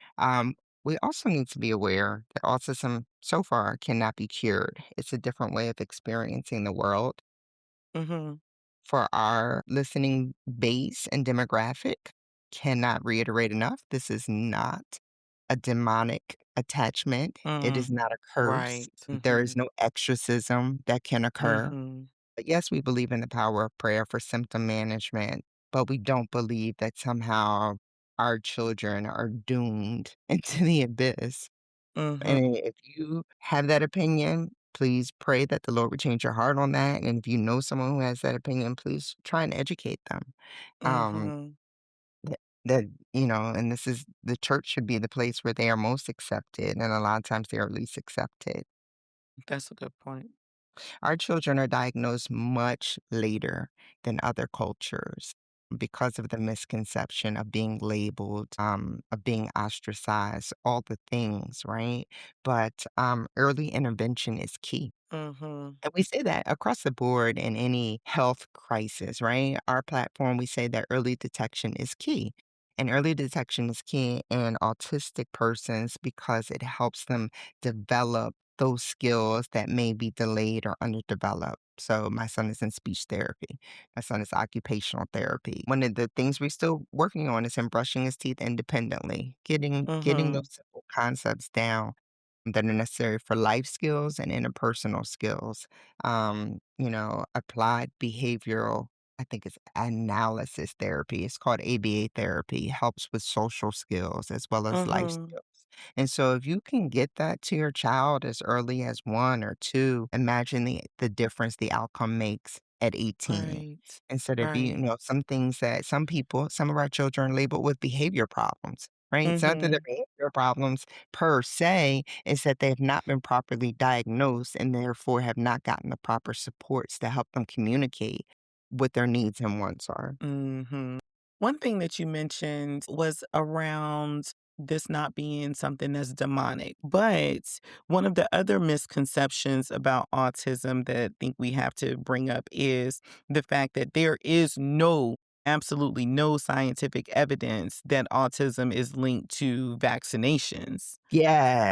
We also need to be aware that autism so far cannot be cured. It's a different way of experiencing the world.
Mhm.
For our listening base and demographic, cannot reiterate enough, this is not a demonic attachment. It is
Mm.
not a curse.
Right.
There is
Mhm.
no exorcism that can occur.
Mhm.
But yes, we believe in the power of prayer for symptom management, but we don't believe that somehow our children are doomed into the abyss.
Mhm.
And if you have that opinion, please pray that the Lord would change your heart on that. And if you know someone who has that opinion, please try and educate them. Um,
Mhm.
and this is the church should be the place where they are most accepted. And a lot of times they are least accepted.
That's a good point.
Our children are diagnosed much later than other cultures because of the misconception of being labeled, of being ostracized, all the things, right? But early intervention is key.
Mhm.
And we say that across the board in any health crisis, right? Our platform, we say that early detection is key. And early detection is key in autistic persons because it helps them develop those skills that may be delayed or underdeveloped. So my son is in speech therapy. My son is occupational therapy. One of the things we're still working on is him brushing his teeth independently, getting
Mhm.
those simple concepts down that are necessary for life skills and interpersonal skills. Applied behavioral, I think it's analysis therapy. It's called ABA therapy, helps with social skills as well as life
Mhm.
skills. And so if you can get that to your child as early as 1 or 2, imagine the difference the outcome makes at 18.
Right.
Instead of
Right.
some things that some of our children are labeled with behavior problems, right? It's not that they're
Mhm.
behavior problems per se, is that they have not been properly diagnosed and therefore have not gotten the proper supports to help them communicate what their needs and wants are.
Mhm. One thing that you mentioned was around this not being something that's demonic. But one of the other misconceptions about autism that I think we have to bring up is the fact that there is absolutely no scientific evidence that autism is linked to vaccinations.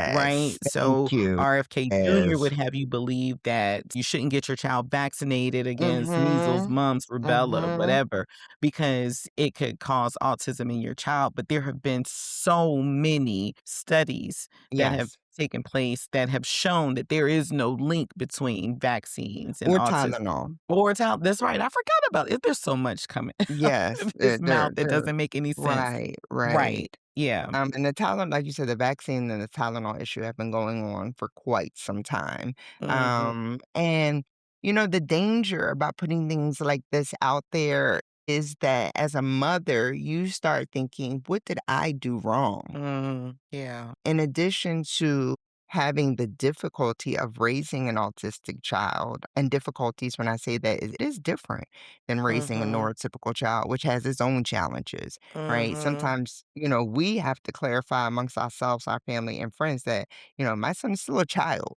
Right?
Yes,
So
thank you.
RFK Jr. would
Yes.
have you believe that you shouldn't get your child vaccinated against measles,
Mhm,
mumps, rubella,
mhm.
whatever, because it could cause autism in your child. But there have been so many studies that have
Yes.
taken place that have shown that there is no link between vaccines and
Or
autism.
Tylenol.
Or child, that's right. I forgot about it. There's so much coming out
Yes,
of his mouth that
they're
doesn't make any sense.
right, right.
Right. Yeah.
And the Tylenol, like you said, the vaccine and the Tylenol issue have been going on for quite some time.
Mhm.
And, the danger about putting things like this out there is that as a mother, you start thinking, what did I do wrong?
Mhm. Yeah.
In addition to having the difficulty of raising an autistic child, and difficulties when I say that it is different than raising a
Mhm.
neurotypical child, which has its own challenges, right?
Mhm.
Sometimes, we have to clarify amongst ourselves, our family, and friends that, my son is still a child.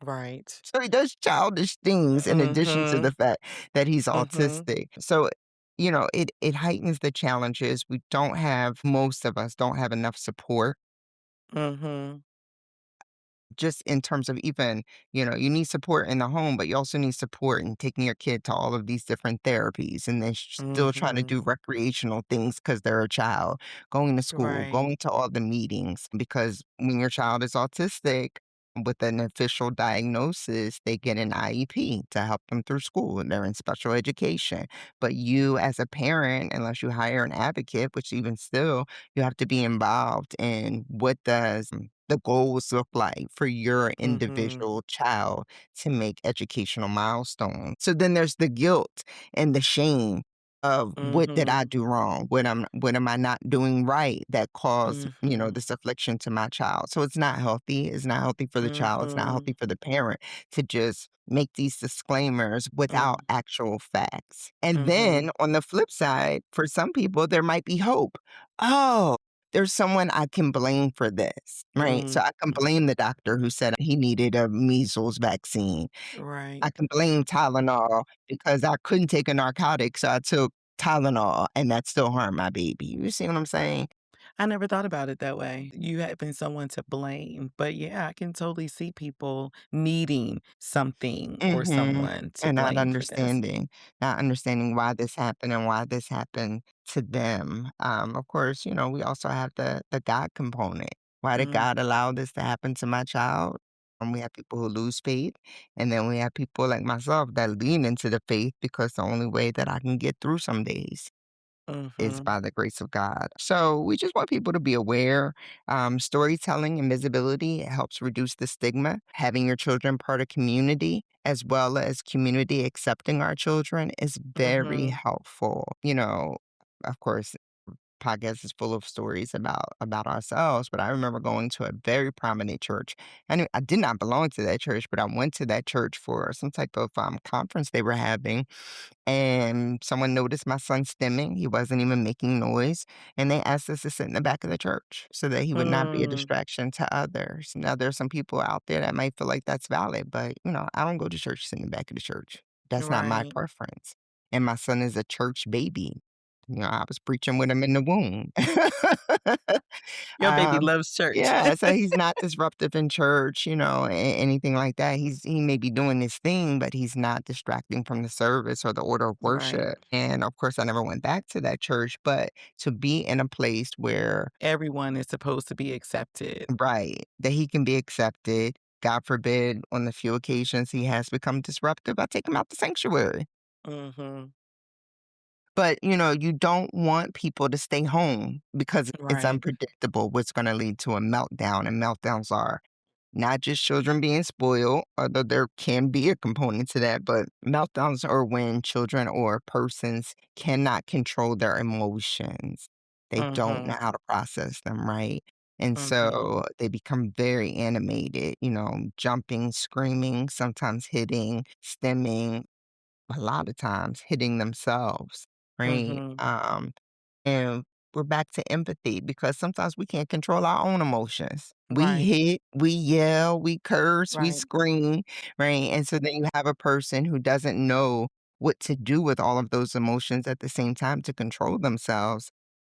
Right.
So he does childish things in addition to the
Mhm.
fact that he's
Mhm.
autistic. So, it heightens the challenges. Most of us don't have enough support
Mhm.
just in terms of even, you need support in the home, but you also need support in taking your kid to all of these different therapies and then still trying to
Mhm.
do recreational things because they're a child, going to school,
Right.
going to all the meetings. Because when your child is autistic, with an official diagnosis, they get an IEP to help them through school and they're in special education. But you, as a parent, unless you hire an advocate, which even still, you have to be involved in what does the goals look like for your
Mhm.
individual child to make educational milestones. So then there's the guilt and the shame of what did I
Mhm.
do wrong? What am I not doing right that caused,
Mhm.
this affliction to my child? So it's not healthy. It's not healthy for the child. It's not healthy
Mhm.
for the parent to just make these disclaimers without
Mhm.
actual facts. And
Mhm.
then on the flip side, for some people, there might be hope. Oh, there's someone I can blame for this, right? So
Mm.
I can blame
Mhm.
the doctor who said he needed a measles vaccine. I
Right.
can blame Tylenol because I couldn't take a narcotic, so I took Tylenol, and that still harmed my baby. You see what I'm saying?
I never thought about it that way. You having someone to blame. But yeah, I can totally see people needing something or
Mhm.
someone to
And
blame for this.
not understanding why this happened and why this happened to them. Of course, we also have the God component. Why did
Mm.
God allow this to happen to my child? And we have people who lose faith, and then we have people like myself that lean into the faith because the only way that I can get through some days is
Mhm.
by the grace of God. So we just want people to be aware. Storytelling and visibility helps reduce the stigma. Having your children part of community, as well as community accepting our children, is very
Mhm.
helpful. Of course, podcast is full of stories about ourselves, but I remember going to a very prominent church. I did not belong to that church, but I went to that church for some type of conference they were having, and someone noticed my son stimming. He wasn't even making noise. And they asked us to sit in the back of the church so that he would not be a
Mm.
distraction to others. Now, there's some people out there that might feel like that's valid, but, I don't go to church, sit in the back of the church. That's not my
Right.
preference. And my son is a church baby. I was preaching with him in the womb.
Your baby
Um,
loves church.
yeah, so he's not disruptive in church, anything like that. He may be doing his thing, but he's not distracting from the service or the order of
Right.
worship. And of course, I never went back to that church, but to be in a place where,
Everyone is supposed to be accepted.
right, that he can be accepted. God forbid, on the few occasions he has become disruptive, I take him out the sanctuary.
Mhm.
But, you don't want people to stay home because it's
Right.
unpredictable what's gonna lead to a meltdown, and meltdowns are not just children being spoiled, although there can be a component to that, but meltdowns are when children or persons cannot control their emotions. They don't know
Mhm.
how to process them, right? And
Mhm.
so they become very animated, jumping, screaming, sometimes hitting, stimming, a lot of times hitting themselves, right?
Mhm.
And we're back to empathy because sometimes we can't control our own emotions. We
Right.
hit, we yell, we curse, we
Right.
scream, right? And so then you have a person who doesn't know what to do with all of those emotions at the same time to control themselves.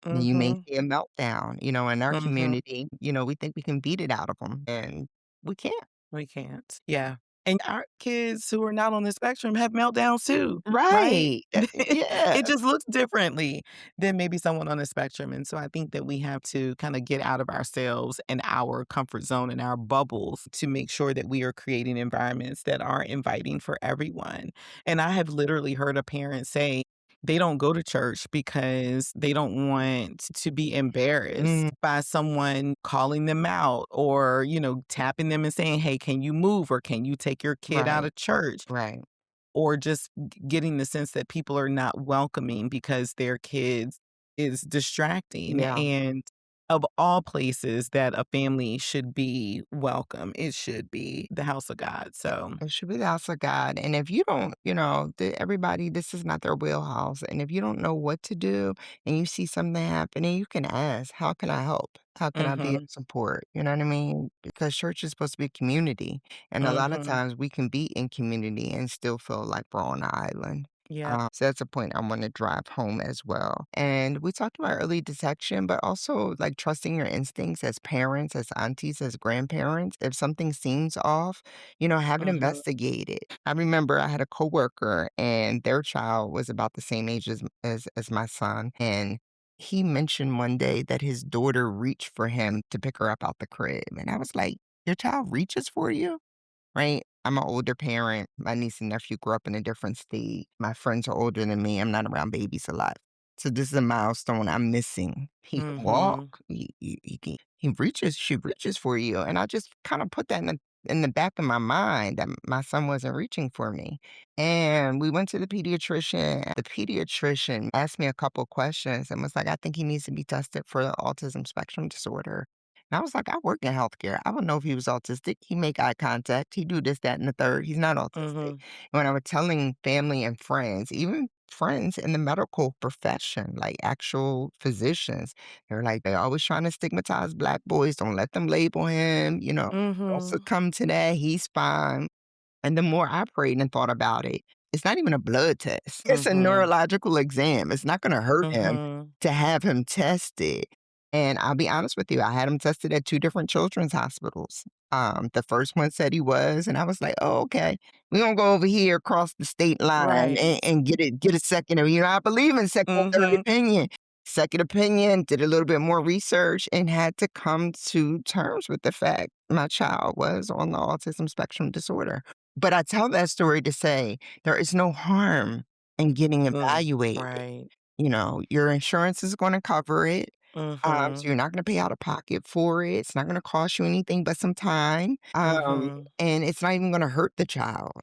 Then you may
Mhm.
see a meltdown. In our
Mhm.
community, we think we can beat it out of them, and we can't.
We can't. Yeah. And our kids who are not on the spectrum have meltdowns too, right?
Right. Yeah.
It just looks differently than maybe someone on the spectrum. And so I think that we have to kind of get out of ourselves and our comfort zone and our bubbles to make sure that we are creating environments that are inviting for everyone. And I have literally heard a parent say, they don't go to church because they don't want to be
Mm,
embarrassed by someone calling them out or, tapping them and saying, "Hey, can you move or can you take your kid out
right,
of church?"
right.
Or just getting the sense that people are not welcoming because their kids is distracting.
Yeah.
And of all places that a family should be welcome, it should be the house of God. So,
It should be the house of God. And if you don't, everybody, this is not their wheelhouse. And if you don't know what to do and you see something happening, you can ask, how can I help? How can I be of
mhm,
support? You know what I mean? Because church is supposed to be community. And a lot of
mhm.
times we can be in community and still feel like we're on an island.
Yep.
So that's a point I want to drive home as well. And we talked about early detection, but also like trusting your instincts as parents, as aunties, as grandparents. If something seems off, have it
Mhm.
investigated. I remember I had a coworker and their child was about the same age as my son, and he mentioned one day that his daughter reached for him to pick her up out the crib, and I was like, "Your child reaches for you?" Right? I'm an older parent. My niece and nephew grew up in a different state. My friends are older than me. I'm not around babies a lot. So this is a milestone I'm missing. He can walk.
Mhm.
She reaches for you. And I just kind of put that in the back of my mind that my son wasn't reaching for me. And we went to the pediatrician. The pediatrician asked me a couple questions and was like, I think he needs to be tested for the autism spectrum disorder. And I was like, I work in healthcare. I would know if he was autistic. He make eye contact. He do this, that, and the third. He's not autistic.
Mhm.
And when I was telling family and friends, even friends in the medical profession, like actual physicians, they're like, they're always trying to stigmatize Black boys. Don't let them label him. Don't
Mhm.
succumb to that. He's fine. And the more I prayed and thought about it, it's not even a blood test. It's a
Mhm.
neurological exam. It's not gonna hurt him
Mhm.
to have him tested. And I'll be honest with you, I had him tested at 2 different children's hospitals. The first one said he was, and I was like, "Oh, okay. We gonna go over here across the state line
Right.
and get a second of," I believe in second and third
Mhm.
opinion. Second opinion, did a little bit more research, and had to come to terms with the fact my child was on the autism spectrum disorder. But I tell that story to say there is no harm in getting evaluated.
Right.
Your insurance is gonna cover it, so
Mhm.
you're not gonna pay out of pocket for it. It's not gonna cost you anything but some time,
Mhm.
and it's not even gonna hurt the child.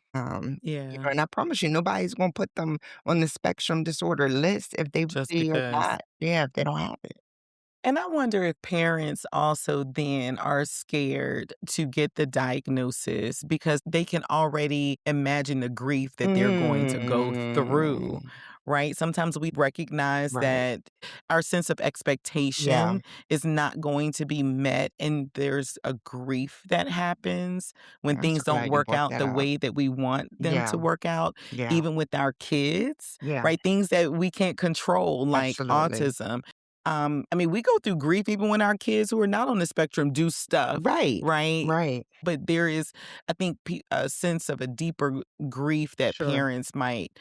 Yeah.
And I promise you, nobody's gonna put them on the spectrum disorder list if they
Just
really are
because.
not. Yeah, if they don't have it.
And I wonder if parents also then are scared to get the diagnosis because they can already imagine the grief that they're going to go through,
Mm,
right? Sometimes we recognize
right.
that our sense of
Yeah,
expectation is not going to be met, and there's a grief that happens when
I'm
things
so
don't
glad you
work
brought
out
that
the
up.
way that we want them
Yeah,
to work out,
yeah,
even with our kids,
yeah,
right? Things that we can't control, like
absolutely.
autism. I mean, we go through grief even when our kids who are not on the spectrum do stuff,
Right,
right?
right.
But there is, I think, a sense of a deeper grief that
Sure.
parents might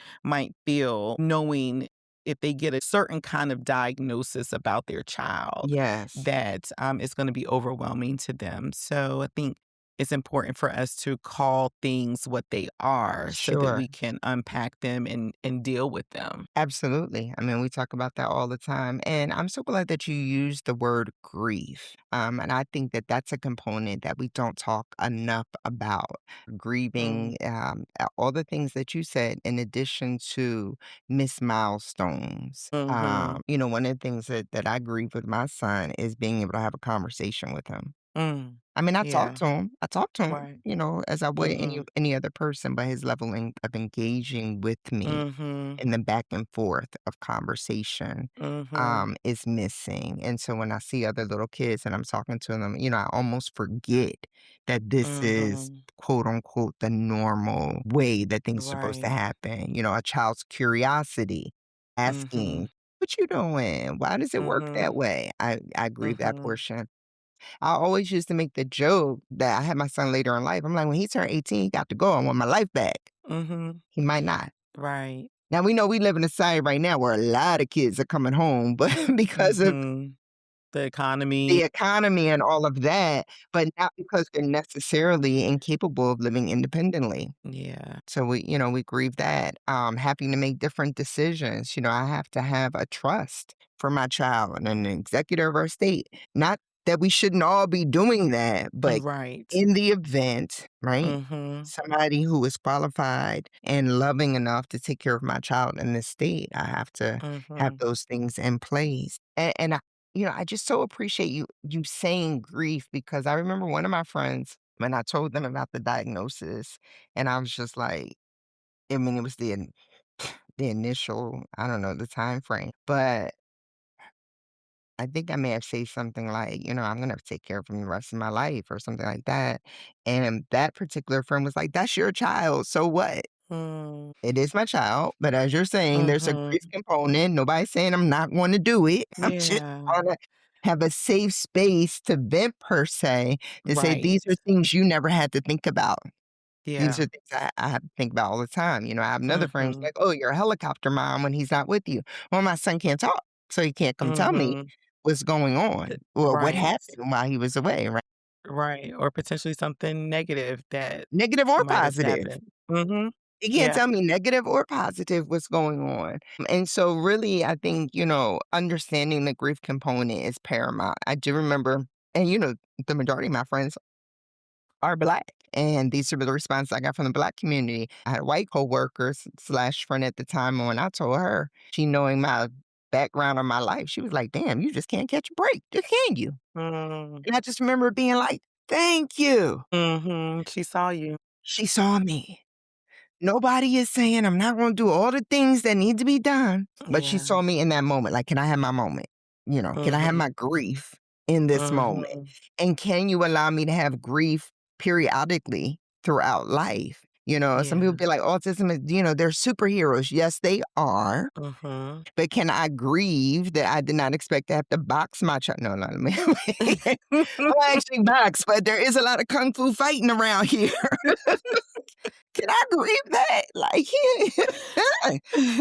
feel knowing if they get a certain kind of diagnosis about their child
Yes,
that it's going to be overwhelming to them. So I think it's important for us to call things what they are so that
sure.
we can unpack them and deal with them.
Absolutely. I mean, we talk about that all the time. And I'm so glad that you used the word grief. And I think that that's a component that we don't talk enough about.
Mm,
Grieving, all the things that you said, in addition to missed milestones.
mhm.
One of the things that I grieve with my son is being able to have a conversation with him.
Mm.
I mean, I talked
Yeah.
to him. I talked to him,
Right.
as I would
Mhm.
any other person, but his level of engaging with me
Mhm.
and the back and forth of conversation,
Mhm.
is missing. And so when I see other little kids and I'm talking to them, I almost forget that this is
Mhm.
quote unquote the normal way that things are supposed to
Right.
happen. A child's curiosity,
Mhm.
asking, "What you doing? Why does it work that
Mhm.
way?" I grieve that
Mhm.
portion. I always used to make the joke that I had my son later in life. I'm like, when he turned 18, he got to go. I want my life back.
Mhm.
He might not.
Right.
Now we know we live in a society right now where a lot of kids are coming home, but because of
Mhm. The economy.
the economy and all of that, but not because they're necessarily incapable of living independently.
Yeah.
So we grieve that. Having to make different decisions. I have to have a trust for my child and an executor of our state. Not that we shouldn't all be doing that, but
Right.
in the event, right?
Mhm.
Somebody who is qualified and loving enough to take care of my child in this state, I have to have
Mhm.
those things in place. And I just so appreciate you saying grief because I remember one of my friends when I told them about the diagnosis, and I was just like, I mean, it was the initial, I don't know, the time frame, but I think I may have said something like, "I'm gonna take care of him the rest of my life," or something like that, and that particular friend was like, "That's your child, so what?"
Mm.
It is my child, but as you're saying, there's a grief
Mhm.
component. Nobody's saying I'm not going to do it. I'm just
Yeah.
trying to have a safe space to vent per se, to say these are
Right.
things you never had to think about. These
Yeah.
are things I have to think about all the time. I have another friend who's
Mhm.
like, "Oh, you're a helicopter mom when he's not with you." Well, my son can't talk, so he can't come tell me
Mhm.
what's going on or what
Right.
happened while he was away, right?
Right. Or potentially something negative that
Negative or
might have
positive.
happened. Mhm.
He can't
Yeah.
tell me negative or positive what's going on. And so really, I think, understanding the grief component is paramount. I do remember, and the majority of my friends are Black. And these are the responses I got from the Black community. I had a white coworker slash friend at the time, and when I told her, she knowing my background of my life, she was like, "Damn, you just can't catch a break, just can you?"
Mm.
And I just remember being like, "Thank you."
Mhm. She saw you.
She saw me. Nobody is saying I'm not gonna do all the things that need to be done, but she
Yeah.
saw me in that moment, like, "Can I have my moment?" "Can I have my
Mhm.
grief in this moment?
Mhm.
And can you allow me to have grief periodically throughout life?" Some people
Yeah.
be like, "Autism is," they're superheroes. Yes, they are,
Mhm.
but can I grieve that I did not expect to have to box my child? No, no, let me I actually box, but there is a lot of kung fu fighting around here. Can I grieve that? Like, he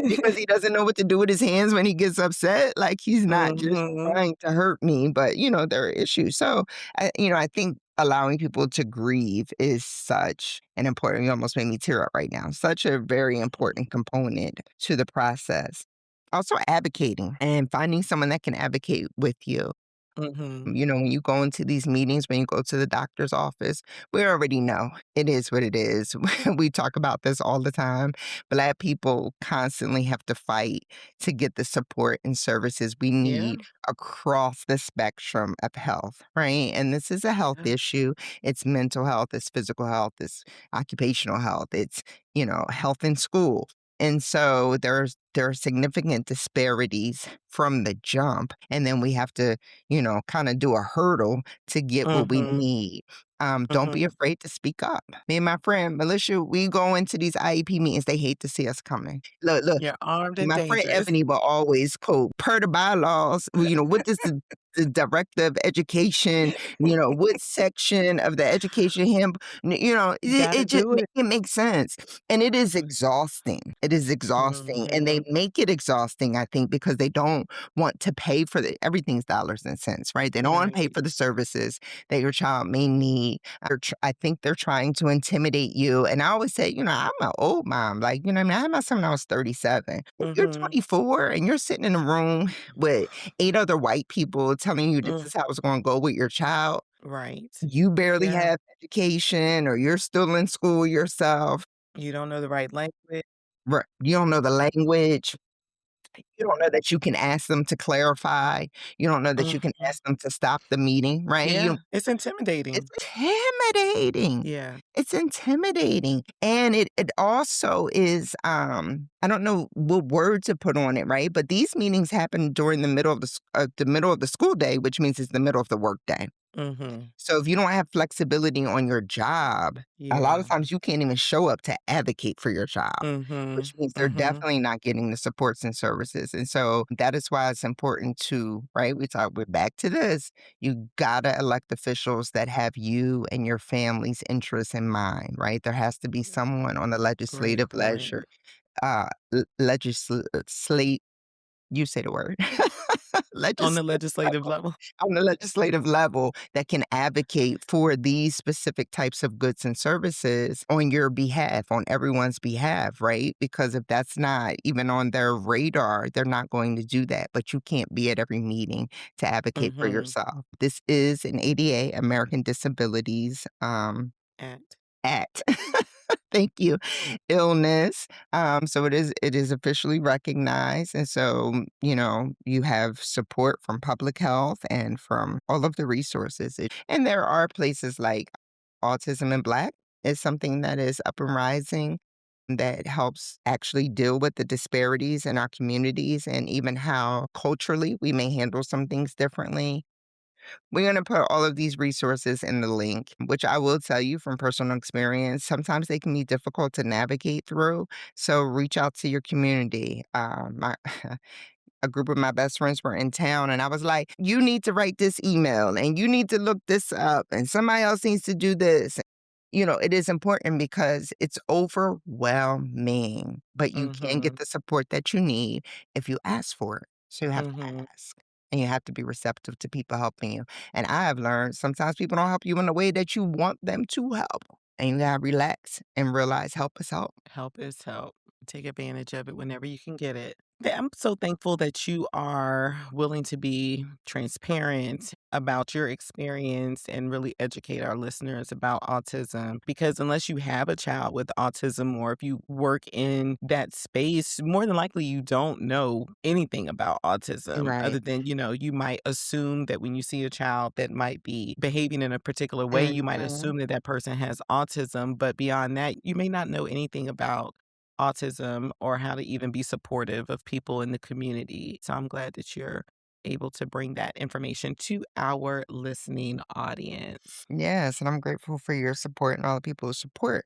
because he doesn't know what to do with his hands when he gets upset, like, he's not just
Mhm.
trying to hurt me, but, there are issues. So, I think allowing people to grieve is such an important you almost made me tear up right now, such a very important component to the process. Also advocating and finding someone that can advocate with you.
Mhm.
When you go into these meetings, when you go to the doctor's office, we already know it is what it is. We talk about this all the time. Black people constantly have to fight to get the support and services we
Yeah.
need across the spectrum of health, right? And this is a health
Yeah.
issue. It's mental health, it's physical health, it's occupational health, it's, health in school. And so there are significant disparities from the jump. And then we have to kinda do a hurdle to get what we
Mhm.
need. Don't be
Mhm.
afraid to speak up. Me and my friend Militia, we go into these IEP meetings, they hate to see us coming. Look,
You're armed and
my friend
dangerous.
Ebony will always quote, "Per the bylaws," well, what does the directive education, what section of the education
Gotta
it just
do
make
it.
it makes sense, and it is exhausting. It is exhausting, and they
Mhm.
make it exhausting, I think, because they don't want to pay for everything's dollars and cents, right? They don't wanna pay
Right.
for the services that your child may need. I think they're trying to intimidate you, and I always say, I'm an old mom, like, what I mean? I had my son when I was 37. If you're
Mhm.
24 and you're sitting in a room with 8 other white people telling you this
Mm.
is how it's gonna go with your child,
Right.
you barely
Yeah.
have education or you're still in school yourself,
You don't know the right language.
you don't know the language, You don't know that you can ask them to clarify. You don't know that you can
Mhm.
ask them to stop the meeting, right?
Yeah, it's
It's
intimidating.
intimidating.
Yeah.
It's intimidating, and it also is, I don't know what word to put on it, right? But these meetings happen during the middle of the school day, which means it's the middle of the workday.
Mhm.
So if you don't have flexibility on your job, a lot of
Yeah.
times you can't even show up to advocate for your child, which
Mhm.
means they're
Mhm.
definitely not getting the supports and services. And so that is why it's important to, right? We're back to this. You gotta elect officials that have you and your family's interests in mind, right? There has to be someone on the
Great
legislative
point.
legislate you say the word.
On the
Legislative
legislative
level
level.
on the legislative level that can advocate for these specific types of goods and services on your behalf, on everyone's behalf, right? Because if that's not even on their radar, they're not going to do that. But you can't be at every meeting to advocate for
Mhm.
yourself. This is an ADA, American Disabilities
Act.
Act. Thank you. Illness. So it is officially recognized. And so, you have support from public health and from all of the resources. And there are places like Autism and Black is something that is up and rising that helps actually deal with the disparities in our communities and even how culturally we may handle some things differently. We're going to put all of these resources in the link, which I will tell you from personal experience, sometimes they can be difficult to navigate through. So reach out to your community. A group of my best friends were in town, and I was like, you need to write this email and you need to look this up, and somebody else needs to do this. It is important because it's overwhelming, but you can get
Mhm.
the support that you need if you ask for it. So you have to
Mhm.
ask and you have to be receptive to people helping you. And I have learned sometimes people don't help you in the way that you want them to help. And you gotta relax and realize help is help.
Help is help. Take advantage of it whenever you can get it. I'm so thankful that you are willing to be transparent about your experience and really educate our listeners about autism. Because unless you have a child with autism or if you work in that space, more than likely you don't know anything about autism
Right.
other than, you might assume that when you see a child that might be behaving in a particular way, you might
Mhm.
assume that that person has autism. But beyond that, you may not know anything about autism or how to even be supportive of people in the community. So I'm glad that you're able to bring that information to our listening audience.
Yes, and I'm grateful for your support and all the people who support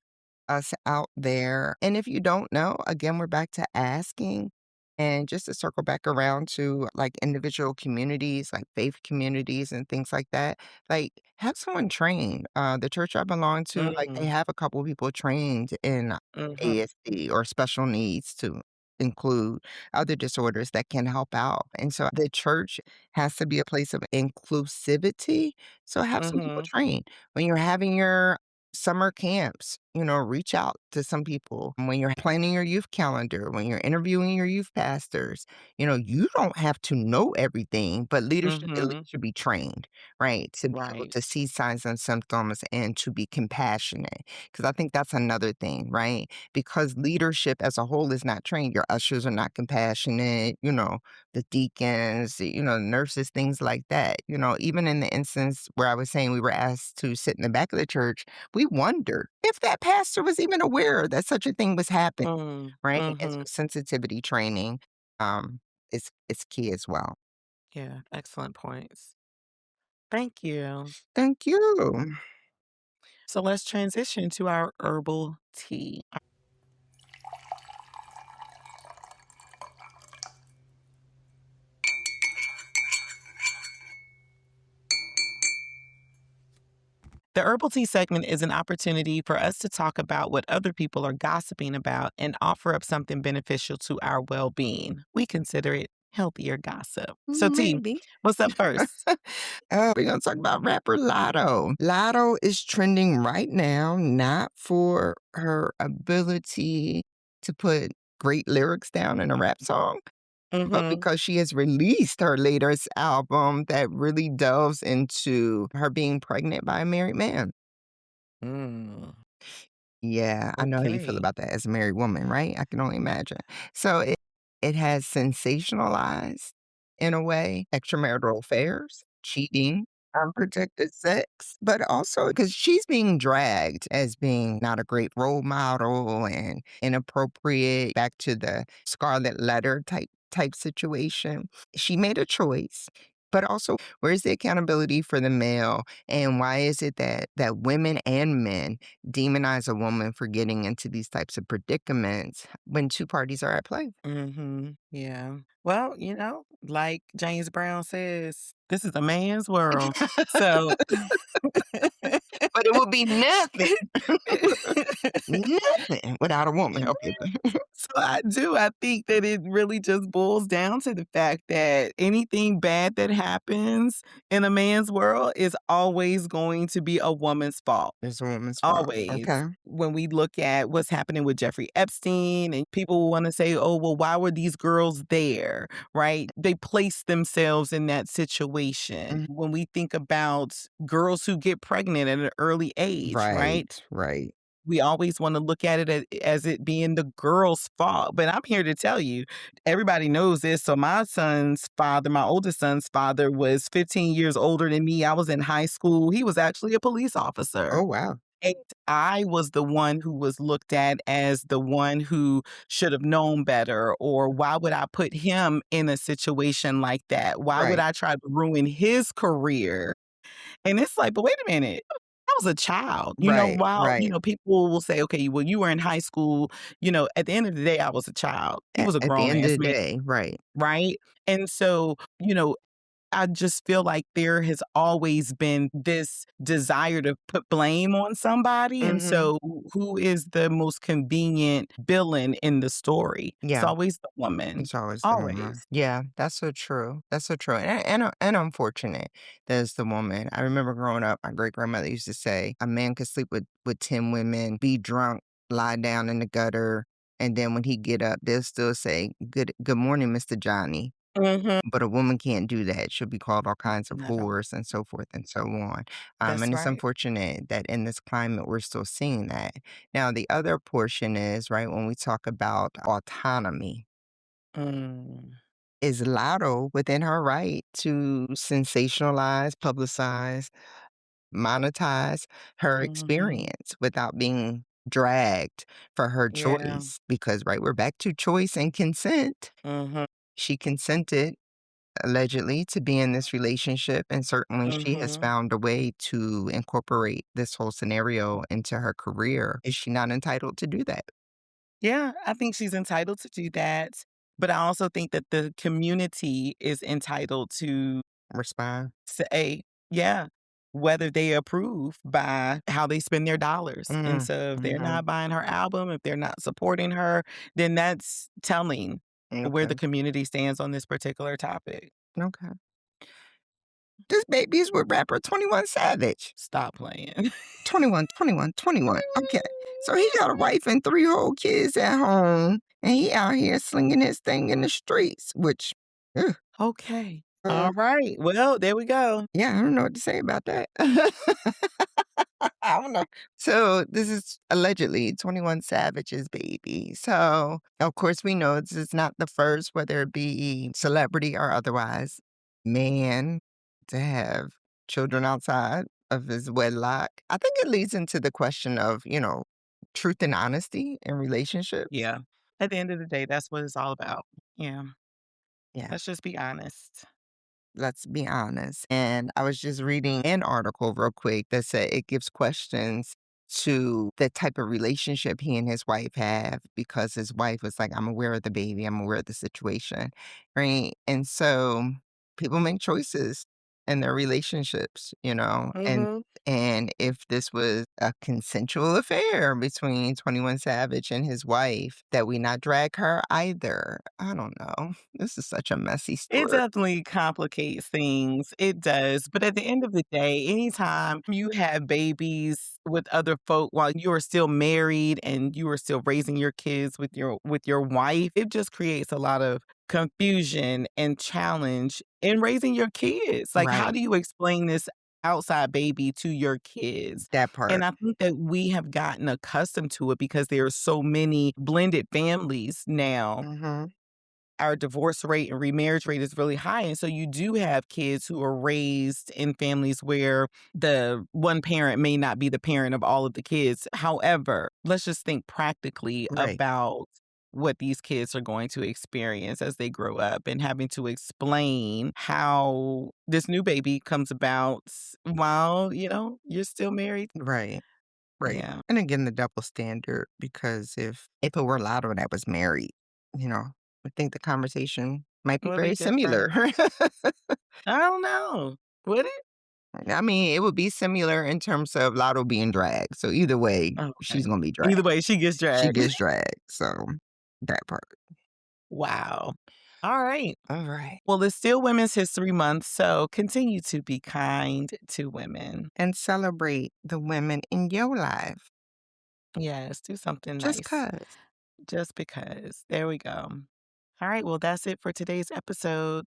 us out there. And if you don't know, again, we're back to asking. And just to circle back around to like individual communities, like faith communities and things like that, like have someone trained. The church I belong to, like they
Mhm,
have a couple people trained in
mhm,
ASD or special needs to include other disorders that can help out. And so the church has to be a place of inclusivity, so have some people
mhm,
trained. When you're having your summer camps, reach out to some people. When you're planning your youth calendar, when you're interviewing your youth pastors, you don't have to know everything, but leadership at least
mhm.
should be trained, right? To be able
Right.
to see signs and symptoms and to be compassionate. Because I think that's another thing, right? Because leadership as a whole is not trained. Your ushers are not compassionate, the deacons, nurses, things like that. Even in the instance where I was saying we were asked to sit in the back of the church, we wondered if that pastor was even aware that such a thing was happening,
Mm,
right? And so
mhm.
sensitivity training is key as well.
Yeah, excellent points. Thank you.
Thank you.
So let's transition to our herbal tea. The herbal tea segment is an opportunity for us to talk about what other people are gossiping about and offer up something beneficial to our well being. We consider it healthier gossip. So, T,
Maybe.
what's up first?
We're gonna talk about rapper Lotto. Lotto is trending right now, not for her ability to put great lyrics down in a rap song, but
Mm
because she has released her latest album that really delves into her being pregnant by a married man.
hmm. Mm,
Yeah, I know how you feel
okay.
about that as a married woman, right? I can only imagine. So it has sensationalized, in a way, extramarital affairs, cheating, unprotected sex, but also because she's being dragged as being not a great role model and inappropriate, back to the scarlet letter type situation. She made a choice, but also where's the accountability for the male, and why is it that women and men demonize a woman for getting into these types of predicaments when two parties are at play?
Yeah. Well, like James Brown says, this is a man's world. So
But it would be nothing, nothing without a woman. Okay.
So I do. I think that it really just boils down to the fact that anything bad that happens in a man's world is always going to be a woman's fault.
It's a woman's fault.
Always.
Okay.
When we look at what's happening with Jeffrey Epstein, and people want to say, oh, well, why were these girls there? Right? They place themselves in that situation.
Mhm.
When we think about girls who get pregnant at an early age, right?
Right, right.
We always wanna look at it as it being the girl's fault, but I'm here to tell you, everybody knows this. So my son's father, my oldest son's father, was 15 years older than me. I was in high school. He was actually a police officer,
Oh, wow.
and I was the one who was looked at as the one who should have known better, or why would I put him in a situation like that? Why would
Right,
I try to ruin his career? And it's like, but wait a minute. I was a child,
right,
while,
right.
people will say, okay, well, you were in high school, at the end of the day, I was a child. He was a
At the
grown
end of
ass
the
man,
day, right.
right? And so, I just feel like there has always been this desire to put blame on somebody. And
Mhm.
so who is the most convenient villain in the story? It's
Yeah.
always the woman.
It's always the woman.
Always.
Yeah, that's so true. That's so true, and unfortunate that it's the woman. I remember growing up, my great grandmother used to say, "A man could sleep with 10 women, be drunk, lie down in the gutter, and then when he get up, they'll still say, 'Good morning, Mr. Johnny.'"
Mhm.
But a woman can't do that. She'll be called all kinds of
Not all.
whores and so forth and so on.
That's
And it's
right.
unfortunate that in this climate we're still seeing that. Now, the other portion is, right, when we talk about autonomy,
Mm.
is Lotto within her right to sensationalize, publicize, monetize her
Mhm.
experience without being dragged for her
Yeah.
choice? Because, right, we're back to choice and consent.
Mhm.
She consented allegedly to be in this relationship, and certainly she has
Mhm.
found a way to incorporate this whole scenario into her career. Is she not entitled to do that?
Yeah, I think she's entitled to do that, but I also think that the community is entitled to
Respond.
say, yeah, whether they approve by how they spend their dollars. And
Mm,
so if they're
mhm.
not buying her album, if they're not supporting her, then that's telling where the
Okay,
community stands on this particular topic.
okay. This baby's with rapper 21 Savage.
Stop playing.
21, 21, 21. Okay. So he got a wife and 3 whole kids at home, and he out here slinging his thing in the streets, which, ugh,
Okay.
uh,
All right. Well, there we go.
yeah, I don't know what to say about that. I don't know. So this is allegedly 21 Savage's baby. So, of course, we know this is not the first, whether it be celebrity or otherwise, man to have children outside of his wedlock. I think it leads into the question of, truth and honesty in relationships.
Yeah. At the end of the day, that's what it's all about. Yeah.
Yeah.
Let's just be honest.
Let's be honest. And I was just reading an article real quick that said it gives questions to the type of relationship he and his wife have, because his wife was like, I'm aware of the baby, I'm aware of the situation. Right. And so people make choices in their relationships,
Mhm.
and if this was a consensual affair between 21 Savage and his wife, that we not drag her either. I don't know. This is such a messy
It
story.
definitely complicates things. It does. But at the end of the day, anytime you have babies with other folk while you are still married and you are still raising your kids with your wife, it just creates a lot of confusion and challenge in raising your kids. Like, how
Right.
do you explain this outside baby to your kids?
That
And
part.
I think that we have gotten accustomed to it because there are so many blended families now
Mhm.
our divorce rate and remarriage rate is really high. And so you do have kids who are raised in families where the one parent may not be the parent of all of the kids. However, let's just think practically
Right.
about what these kids are going to experience as they grow up and having to explain how this new baby comes about while, you're still married.
Right. Right.
Yeah,
And again, the double standard, because if it were Lotto that was married, you know, I think the conversation might
it
be
would be
very
different.
similar.
I don't know. Would it?
I mean, it would be similar in terms of Lotto being dragged. So either way,
Okay.
she's gonna be
Either
dragged.
way, she gets
She
dragged.
gets dragged. So that part.
Wow. All right.
All right.
Well, it's still Women's History Month, so continue to be kind to women.
And celebrate the women in your life.
Yes, do something
Just
nice
cause.
just because. There we go. All right. Well, that's it for today's episode.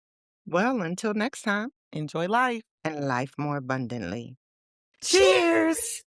Well, until next time,
Enjoy life.
and life more abundantly.
Cheers.